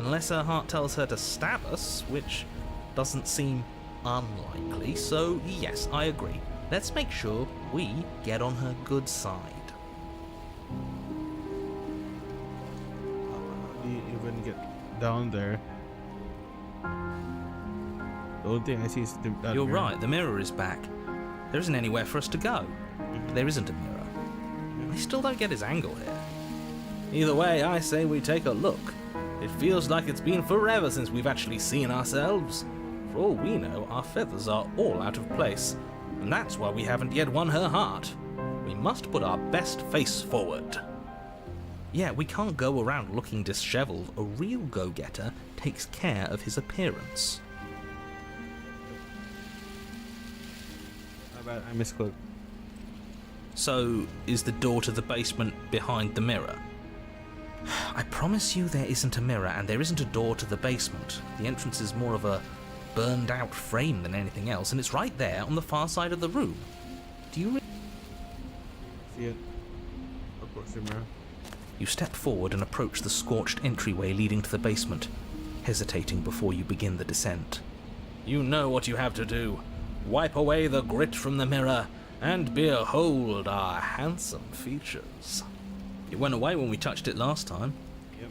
Unless her heart tells her to stab us, which doesn't seem unlikely, so yes, I agree. Let's make sure we get on her good side. How do you even get down there? The only thing I see is that You're mirror. right, the mirror is back. There isn't anywhere for us to go. There isn't a mirror. I still don't get his angle here. Either way, I say we take a look. It feels like it's been forever since we've actually seen ourselves. For all we know, our feathers are all out of place, and that's why we haven't yet won her heart. We must put our best face forward. Yeah, we can't go around looking disheveled. A real go-getter takes care of his appearance. My bad, I misclicked. So, is the door to the basement behind the mirror? I promise you there isn't a mirror, and there isn't a door to the basement. The entrance is more of a burned-out frame than anything else, and it's right there on the far side of the room. Do you See it? Of course, the mirror. You step forward and approach the scorched entryway leading to the basement, hesitating before you begin the descent. You know what you have to do. Wipe away the grit from the mirror, and behold our handsome features. It went away when we touched it last time. Yep.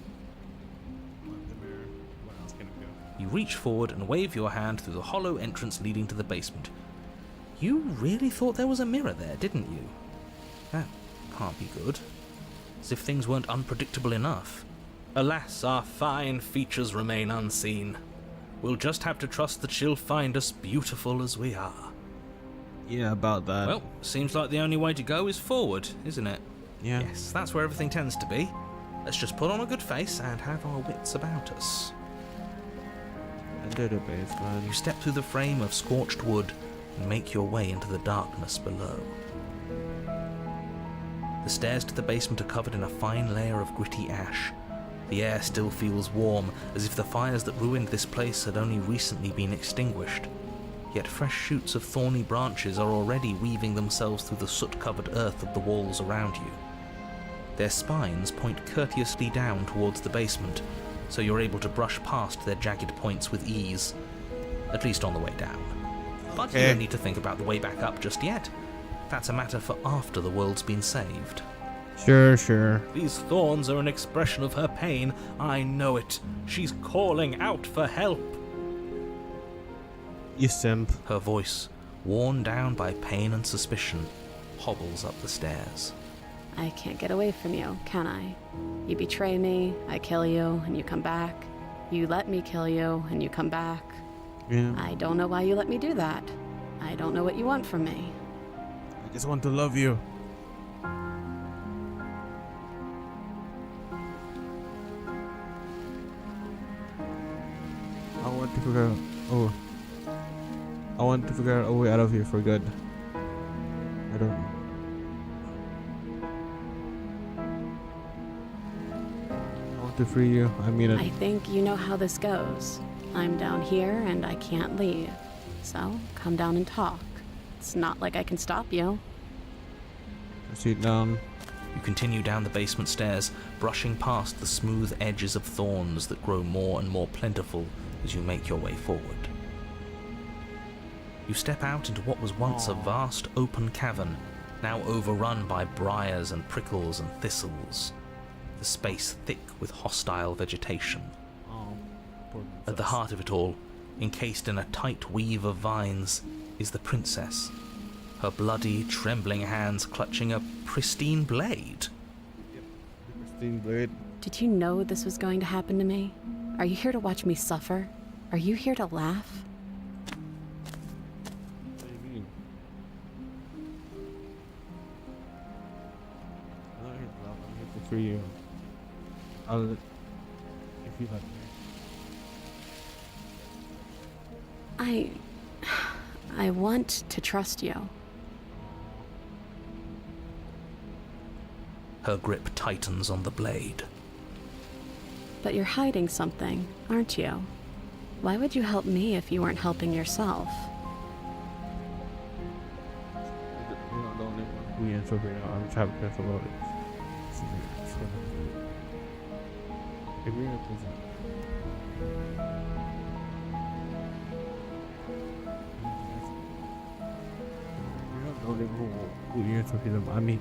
The mirror. Where else can it go? You reach forward and wave your hand through the hollow entrance leading to the basement. You really thought there was a mirror there, didn't you? That can't be good. As if things weren't unpredictable enough. Alas, our fine features remain unseen. We'll just have to trust that she'll find us beautiful as we are. Yeah, about that. Well, seems like the only way to go is forward, isn't it? Yeah. Yes, that's where everything tends to be. Let's just put on a good face and have our wits about us. Under the basement. You step through the frame of scorched wood and make your way into the darkness below. The stairs to the basement are covered in a fine layer of gritty ash. The air still feels warm, as if the fires that ruined this place had only recently been extinguished. Yet fresh shoots of thorny branches are already weaving themselves through the soot-covered earth of the walls around you. Their spines point courteously down towards the basement, so you're able to brush past their jagged points with ease, at least on the way down. But you don't need to think about the way back up just yet. That's a matter for after the world's been saved. Sure. These thorns are an expression of her pain. I know it. She's calling out for help. You simp. Her voice, worn down by pain and suspicion, hobbles up the stairs. I can't get away from you, can I? You betray me, I kill you, and you come back. You let me kill you, and you come back. Yeah. I don't know why you let me do that. I don't know what you want from me. I just want to love you. I want to figure out. Oh. I want to figure out a way out of here for good. I don't. I want to free you. I mean it. I think you know how this goes. I'm down here and I can't leave. So, come down and talk. It's not like I can stop you. Sit down. You continue down the basement stairs, brushing past the smooth edges of thorns that grow more and more plentiful as you make your way forward. You step out into what was once a vast open cavern, now overrun by briars and prickles and thistles, the space thick with hostile vegetation. At the heart of it all, encased in a tight weave of vines, is the princess, her bloody, trembling hands clutching a pristine blade. Pristine blade. Did you know this was going to happen to me? Are you here to watch me suffer? Are you here to laugh? What do you mean? I'm not here to love. I'm here to free you. If you let me. I want to trust you. Her grip tightens on the blade. But you're hiding something, aren't you? Why would you help me if you weren't helping yourself? You're not the only one who answer right now. I'm trying to careful about it. If you're in a prison. You're not the only one who answer for them. I mean,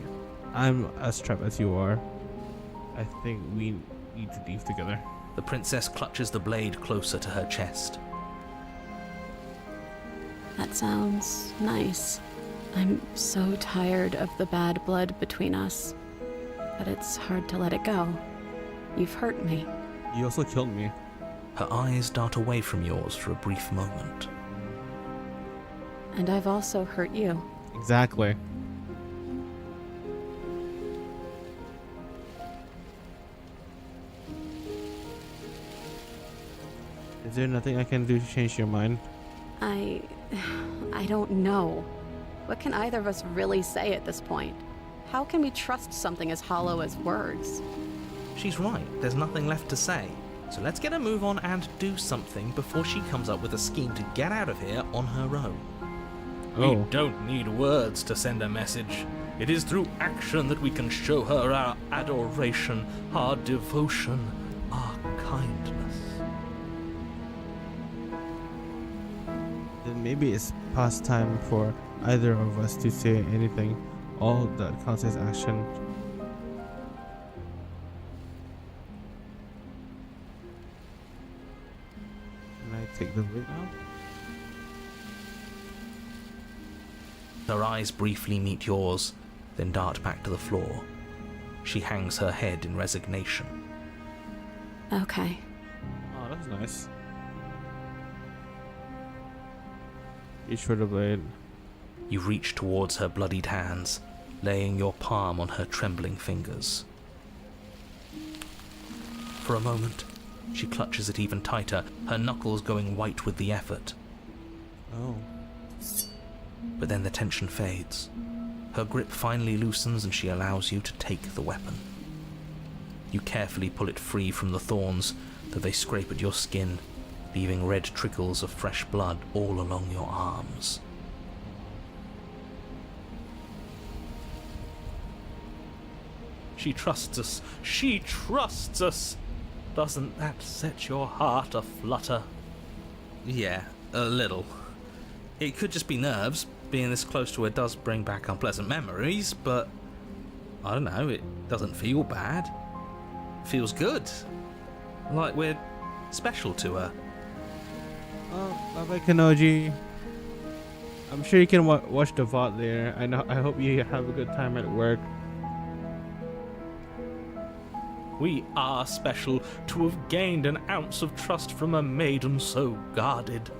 I'm as trapped as you are. I think we need to leave together. The princess clutches the blade closer to her chest. That sounds nice. I'm so tired of the bad blood between us. But it's hard to let it go. You've hurt me. You also killed me. Her eyes dart away from yours for a brief moment. And I've also hurt you. Exactly. Is there nothing I can do to change your mind? I don't know. What can either of us really say at this point? How can we trust something as hollow as words? She's right, there's nothing left to say. So let's get a move on and do something before she comes up with a scheme to get out of here on her own. Oh. We don't need words to send a message. It is through action that we can show her our adoration, our devotion, our kindness. Then maybe it's past time for either of us to say anything. All that counts as action. Can I take the wig out? Her eyes briefly meet yours, then dart back to the floor. She hangs her head in resignation. Okay. Oh, that's nice. Reach for the blade. You reach towards her bloodied hands, laying your palm on her trembling fingers. For a moment, she clutches it even tighter, her knuckles going white with the effort. Oh. But then the tension fades. Her grip finally loosens and she allows you to take the weapon. You carefully pull it free from the thorns, though they scrape at your skin, leaving red trickles of fresh blood all along your arms. She trusts us. She trusts us. Doesn't that set your heart aflutter? Yeah, a little. It could just be nerves. Being this close to her does bring back unpleasant memories, but I don't know, it doesn't feel bad. It feels good. Like we're special to her. Oh, bye-bye, Kanoji. I'm sure you can watch the VOD there. I hope you have a good time at work. We are special to have gained an ounce of trust from a maiden so guarded.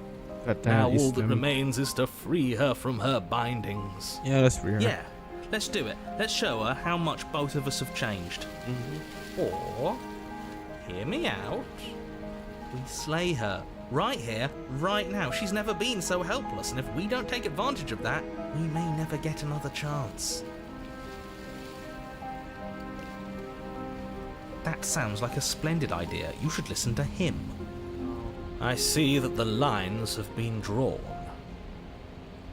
Now all that remains is to free her from her bindings. Yeah, let's free her. Yeah, let's do it. Let's show her how much both of us have changed. Or, hear me out, we slay her. Right here, right now. She's never been so helpless, and if we don't take advantage of that, we may never get another chance. That sounds like a splendid idea. You should listen to him. I see that the lines have been drawn.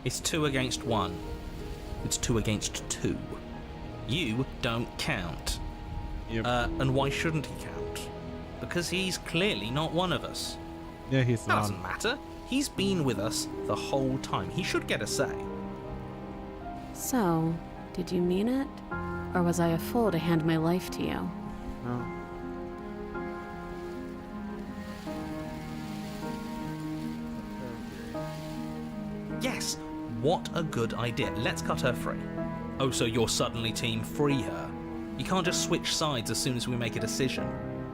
It's 2 against 1. It's 2 against 2. You don't count. Yep. And why shouldn't he count? Because he's clearly not one of us. Yeah, he's not. Doesn't matter. He's been with us the whole time. He should get a say. So, did you mean it? Or was I a fool to hand my life to you? No. Yes, what a good idea. Let's cut her free. Oh, so you're suddenly team free her. You can't just switch sides as soon as we make a decision.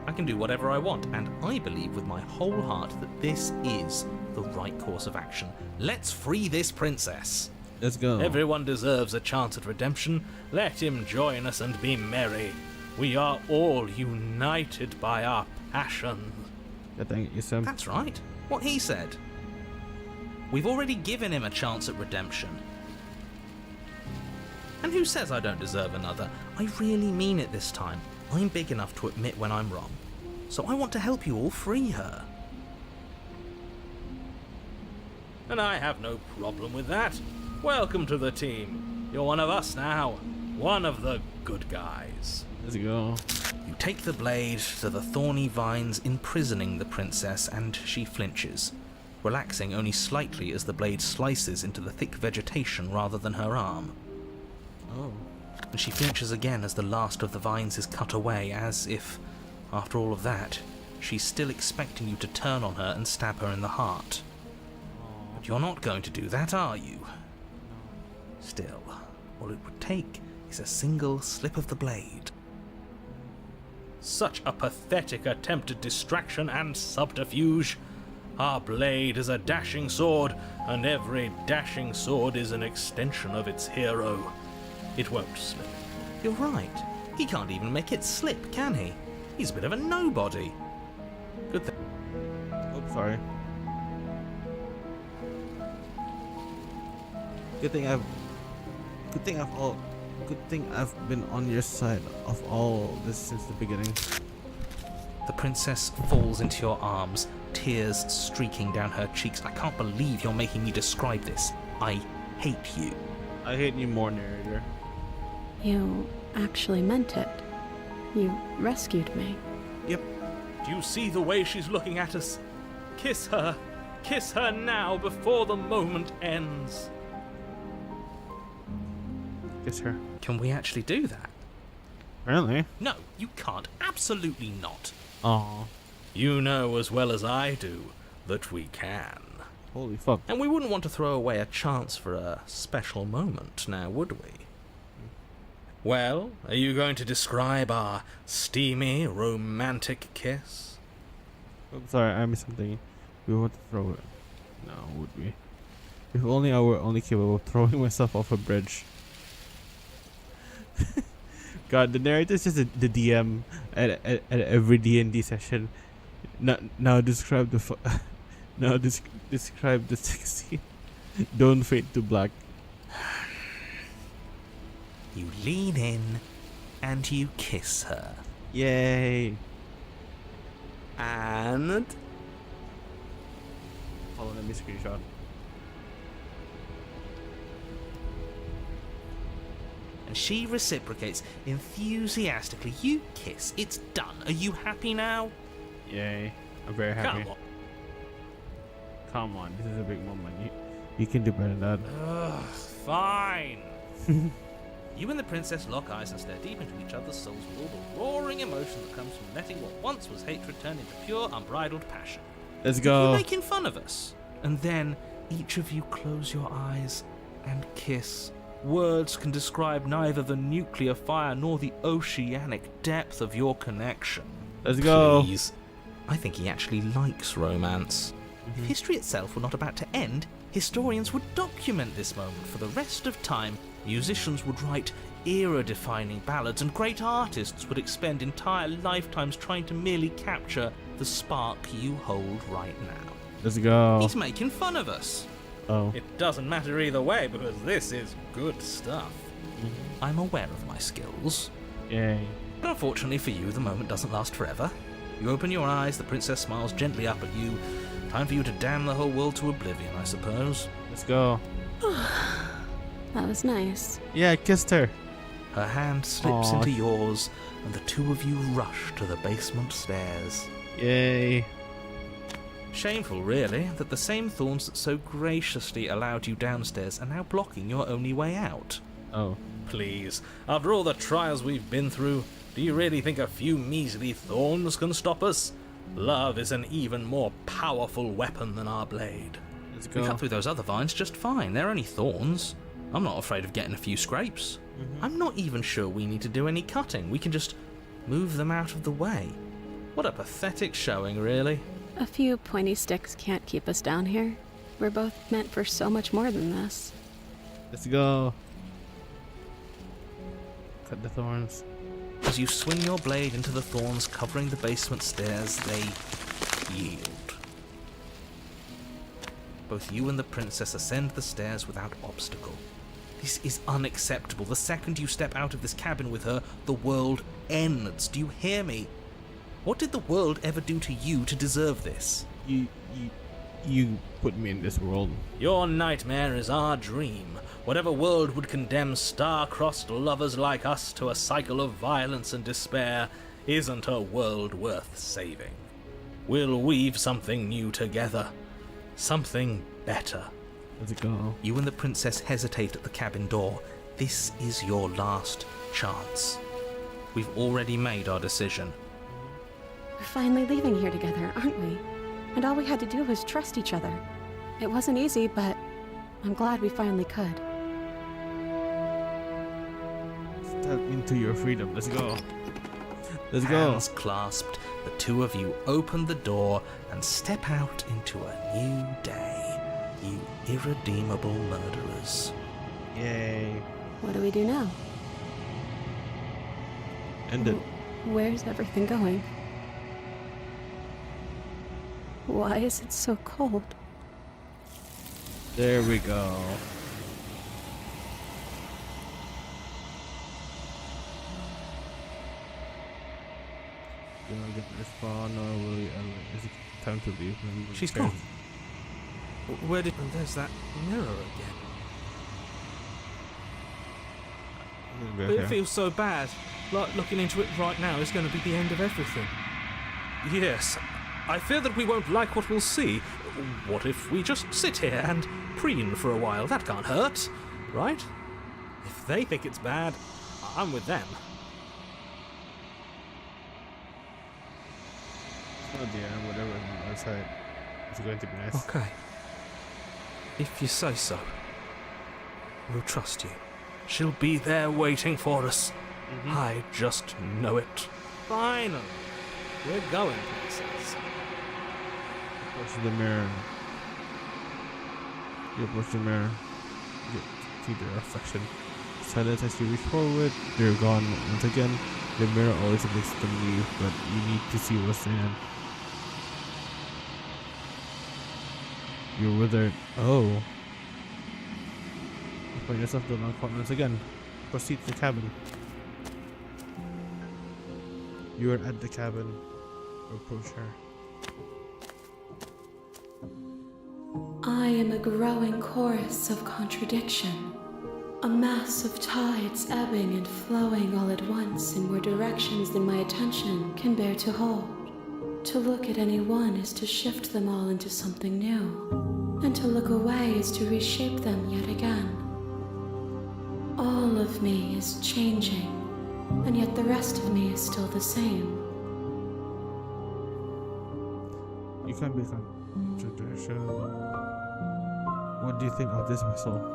I can do whatever I want, and I believe with my whole heart that this is the right course of action. Let's free this princess. Let's go. Everyone deserves a chance at redemption. Let him join us and be merry. We are all united by our passion. Yeah, thank you, Sam. That's right. What he said. We've already given him a chance at redemption. And who says I don't deserve another? I really mean it this time. I'm big enough to admit when I'm wrong. So I want to help you all free her. And I have no problem with that. Welcome to the team. You're one of us now. One of the good guys. Let's go. You take the blade to the thorny vines imprisoning the princess, and she flinches, relaxing only slightly as the blade slices into the thick vegetation rather than her arm. Oh. And she flinches again as the last of the vines is cut away, as if, after all of that, she's still expecting you to turn on her and stab her in the heart. But you're not going to do that, are you? Still, all it would take is a single slip of the blade. Such a pathetic attempt at distraction and subterfuge. Our blade is a dashing sword, and every dashing sword is an extension of its hero. It won't slip. You're right. He can't even make it slip, can he? He's a bit of a nobody. Good thing. Oh, sorry. Good thing I've been on your side of all this since the beginning. The princess falls into your arms, tears streaking down her cheeks. I can't believe you're making me describe this. I hate you. I hate you more, narrator. You actually meant it. You rescued me. Yep. Do you see the way she's looking at us? Kiss her. Kiss her now before the moment ends. Kiss her. Can we actually do that? Really? No, you can't. Absolutely not. Aw. You know as well as I do that we can. Holy fuck. And we wouldn't want to throw away a chance for a special moment, now would we? Well, are you going to describe our steamy, romantic kiss? I'm sorry, I missed something. We want to throw it. No, would we? If only I were only capable of throwing myself off a bridge. God, the narrator is just the DM at every D&D session. Now describe the now describe the sex scene. Don't fade to black. You lean in and you kiss her. Yay! And Hold on, let me screenshot. and she reciprocates enthusiastically. You kiss. It's done. Are you happy now? Yay! I'm very happy. Come on. Come on, this is a big moment. You can do better than that. Ugh, fine. You and the princess lock eyes and stare deep into each other's souls with all the roaring emotion that comes from letting what once was hatred turn into pure, unbridled passion. Let's You're go. making fun of us. And then each of you close your eyes and kiss. Words can describe neither the nuclear fire nor the oceanic depth of your connection. Let's go. Please. I think he actually likes romance. Mm-hmm. If history itself were not about to end, historians would document this moment for the rest of time. Musicians would write era-defining ballads, and great artists would expend entire lifetimes trying to merely capture the spark you hold right now. Let's go. He's making fun of us. Oh. It doesn't matter either way, because this is good stuff. Mm-hmm. I'm aware of my skills. Yay. But unfortunately for you, the moment doesn't last forever. You open your eyes, the princess smiles gently up at you. Time for you to damn the whole world to oblivion, I suppose. Let's go. That was nice. Yeah, I kissed her. Her hand slips Aw. into yours, and the two of you rush to the basement stairs. Yay. Shameful, really, that the same thorns that so graciously allowed you downstairs are now blocking your only way out. Oh. Please, after all the trials we've been through, do you really think a few measly thorns can stop us? Love is an even more powerful weapon than our blade. Let's We go. cut through those other vines just fine. They're only thorns. I'm not afraid of getting a few scrapes. I'm not even sure we need to do any cutting. We can just move them out of the way. What a pathetic showing, really. A few pointy sticks can't keep us down here. We're both meant for so much more than this. Let's go. Cut the thorns. As you swing your blade into the thorns covering the basement stairs, they yield. Both you and the princess ascend the stairs without obstacle. This is unacceptable. The second you step out of this cabin with her, the world ends. Do you hear me? What did the world ever do to you to deserve this? You put me in this world. Your nightmare is our dream. Whatever world would condemn star-crossed lovers like us to a cycle of violence and despair isn't a world worth saving. We'll weave something new together. Something better. Let's go. You and the princess hesitate at the cabin door. This is your last chance. We've already made our decision. We're finally leaving here together, aren't we? And all we had to do was trust each other. It wasn't easy, but I'm glad we finally could. Step into your freedom. Let's go. Let's go. Hands clasped, the two of you open the door and step out into a new day. You irredeemable murderers. Yay. What do we do now? End it. Where's everything going? Why is it so cold? There we go. Do I get to respawn or will you, is it time to leave? She's gone. Where did... There's that mirror again. But it feels so bad. Like looking into it right now is going to be the end of everything. Yes, I fear that we won't like what we'll see. What if we just sit here and preen for a while? That can't hurt, right? If they think it's bad, I'm with them. Oh dear, whatever on the outside. It's going to be nice. Okay. If you say so. We'll trust you. She'll be there waiting for us. I just know it. Finally. We're going places. Approach the mirror. You approach the mirror. You see the reflection. Silence as you reach forward. They're gone once again. The mirror always looks to leave, but you need to see what's in it. You're withered. Oh. You find yourself the long corner once again. Proceed to the cabin. You are at the cabin. Approach her. I am a growing chorus of contradiction. A mass of tides ebbing and flowing all at once in more directions than my attention can bear to hold. To look at any one is to shift them all into something new, and to look away is to reshape them yet again. All of me is changing, and yet the rest of me is still the same. You can be contradiction. What do you think of this vessel?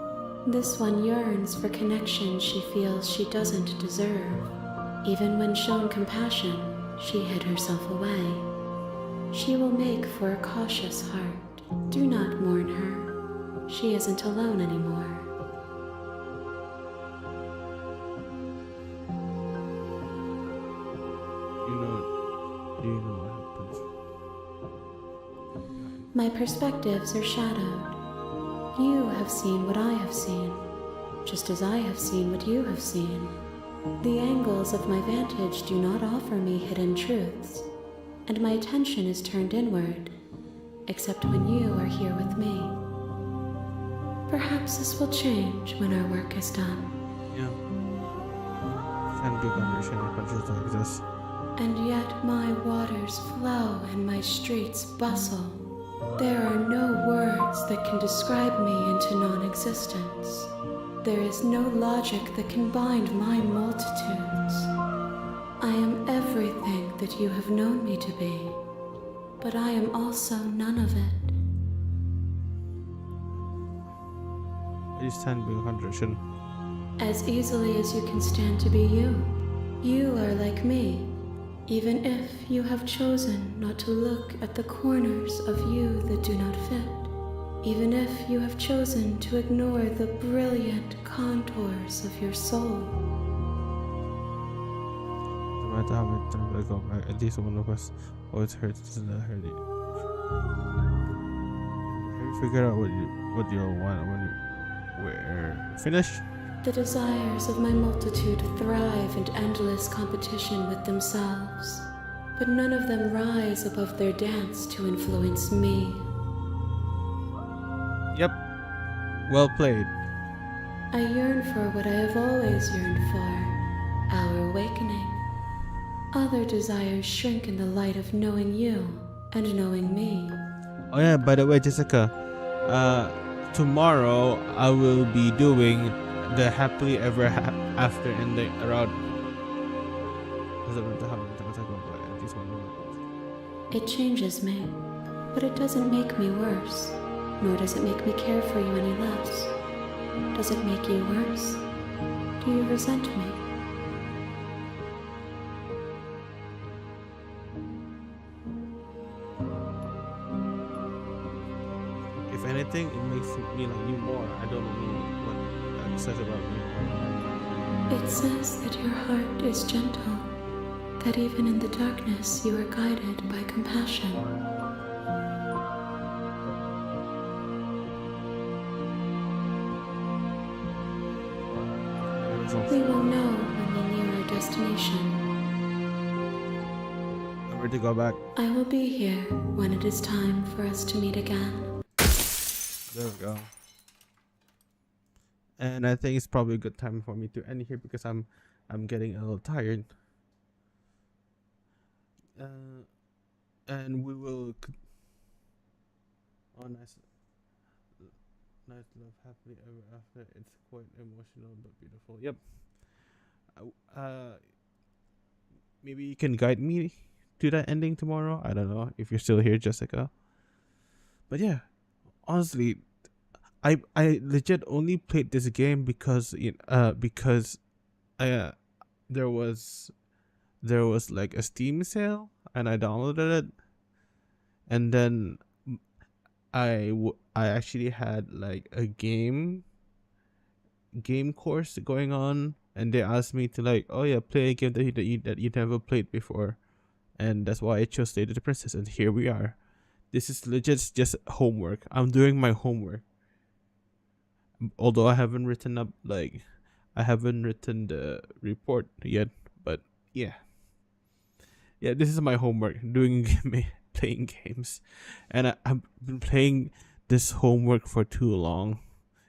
This one yearns for connection she feels she doesn't deserve. Even when shown compassion, she hid herself away. She will make for a cautious heart. Do not mourn her. She isn't alone anymore. Do you know what happens? My perspectives are shadowed. You have seen what I have seen, just as I have seen what you have seen. The angles of my vantage do not offer me hidden truths, and my attention is turned inward, except when you are here with me. Perhaps this will change when our work is done. Yeah. Can't be condition or conscious like this. And yet my waters flow and my streets bustle. There are no words that can describe me into non-existence. There is no logic that can bind my multitudes. I am everything that you have known me to be, but I am also none of it. You stand being contradiction. As easily as you can stand to be you. You are like me, even if you have chosen not to look at the corners of you that do not fit. Even if you have chosen to ignore the brilliant contours of your soul. No matter how many times I go back, at least one of us always hurts. Doesn't that hurt you? Have you figured out what you want when we're finished? The desires of my multitude thrive in endless competition with themselves, but none of them rise above their dance to influence me. Yep. Well played. I yearn for what I have always yearned for, our awakening. Other desires shrink in the light of knowing you and knowing me. Oh yeah, by the way, Jessica, tomorrow I will be doing the happily ever after ending around. It changes me, but it doesn't make me worse, nor does it make me care for you any less. Does it make you worse? Do you resent me? If anything, it makes me like you more. I don't know what it says about me. It says that your heart is gentle, that even in the darkness you are guided by compassion. We will know when we near our destination. I'm ready to go back. I will be here when it is time for us to meet again. There we go. And I think it's probably a good time for me to end here because I'm getting a little tired. And we will. Oh, nice. Nice love happily ever after. It's quite emotional but beautiful. Yep. Maybe you can guide me to that ending tomorrow. I don't know if you're still here, Jessica. But yeah, honestly, I legit only played this game because there was like a Steam sale and I downloaded it, and then I actually had like a game course going on, and they asked me to like, oh yeah, play a game that you never played before, and that's why I chose Slay the Princess, and here we are. This is legit just homework. I'm doing my homework, although I haven't written the report yet, but yeah, this is my homework, doing playing games, and I've been playing this homework for too long.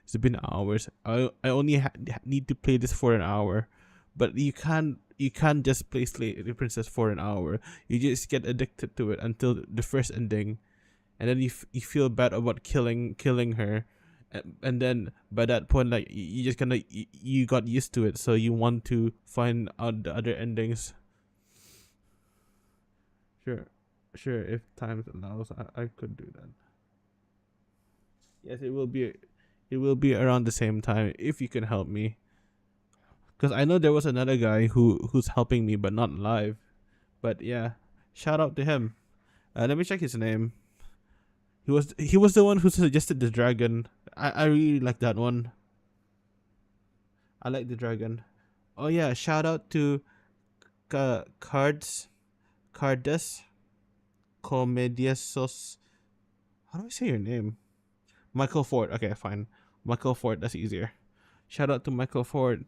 It's been hours. I only need to play this for an hour, but you can't just play Slay the Princess for an hour. You just get addicted to it until the first ending, and then you feel bad about killing her, and then by that point, like you just you got used to it, so you want to find out the other endings. Sure, if time allows, I could do that. Yes, it will be around the same time if you can help me, because I know there was another guy who's helping me but not live. But yeah, shout out to him. Let me check his name. He was the one who suggested the dragon. I really like that one. I like the dragon. Oh yeah, shout out to Cardes Comediesos. How do I say your name? Michael Ford. Okay, fine. Michael Ford, that's easier. Shout out to Michael Ford.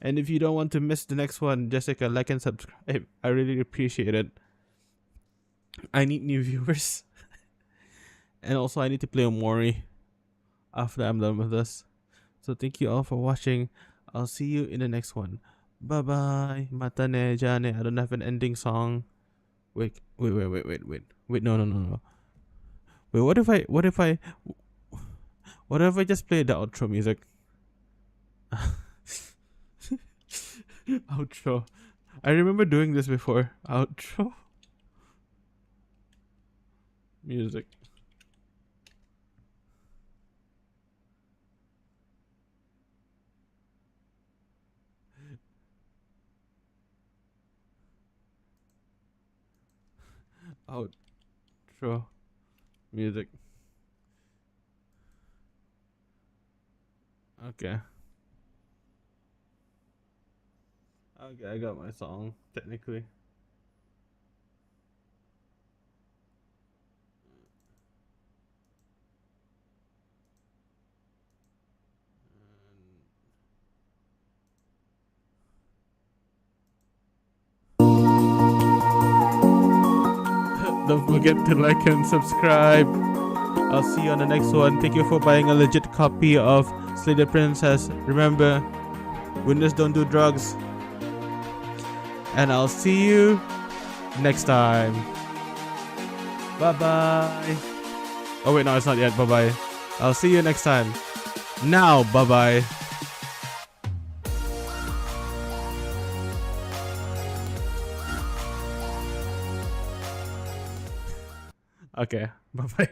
And if you don't want to miss the next one, Jessica, like and subscribe. I really appreciate it. I need new viewers. And also I need to play Omori after I'm done with this. So thank you all for watching. I'll see you in the next one. Bye bye. Mata ne jane. I don't have an ending song. Wait. No. Wait, what if I just play the outro music? Outro. I remember doing this before. Outro music. Outro music. Okay, I got my song technically. Don't forget to like and subscribe. I'll see you on the next one. Thank you for buying a legit copy of Slay the Princess. Remember, winners don't do drugs. And I'll see you next time. Bye bye. Oh wait, no, it's not yet. Bye bye. I'll see you next time. Now, bye bye. Okay, bye bye.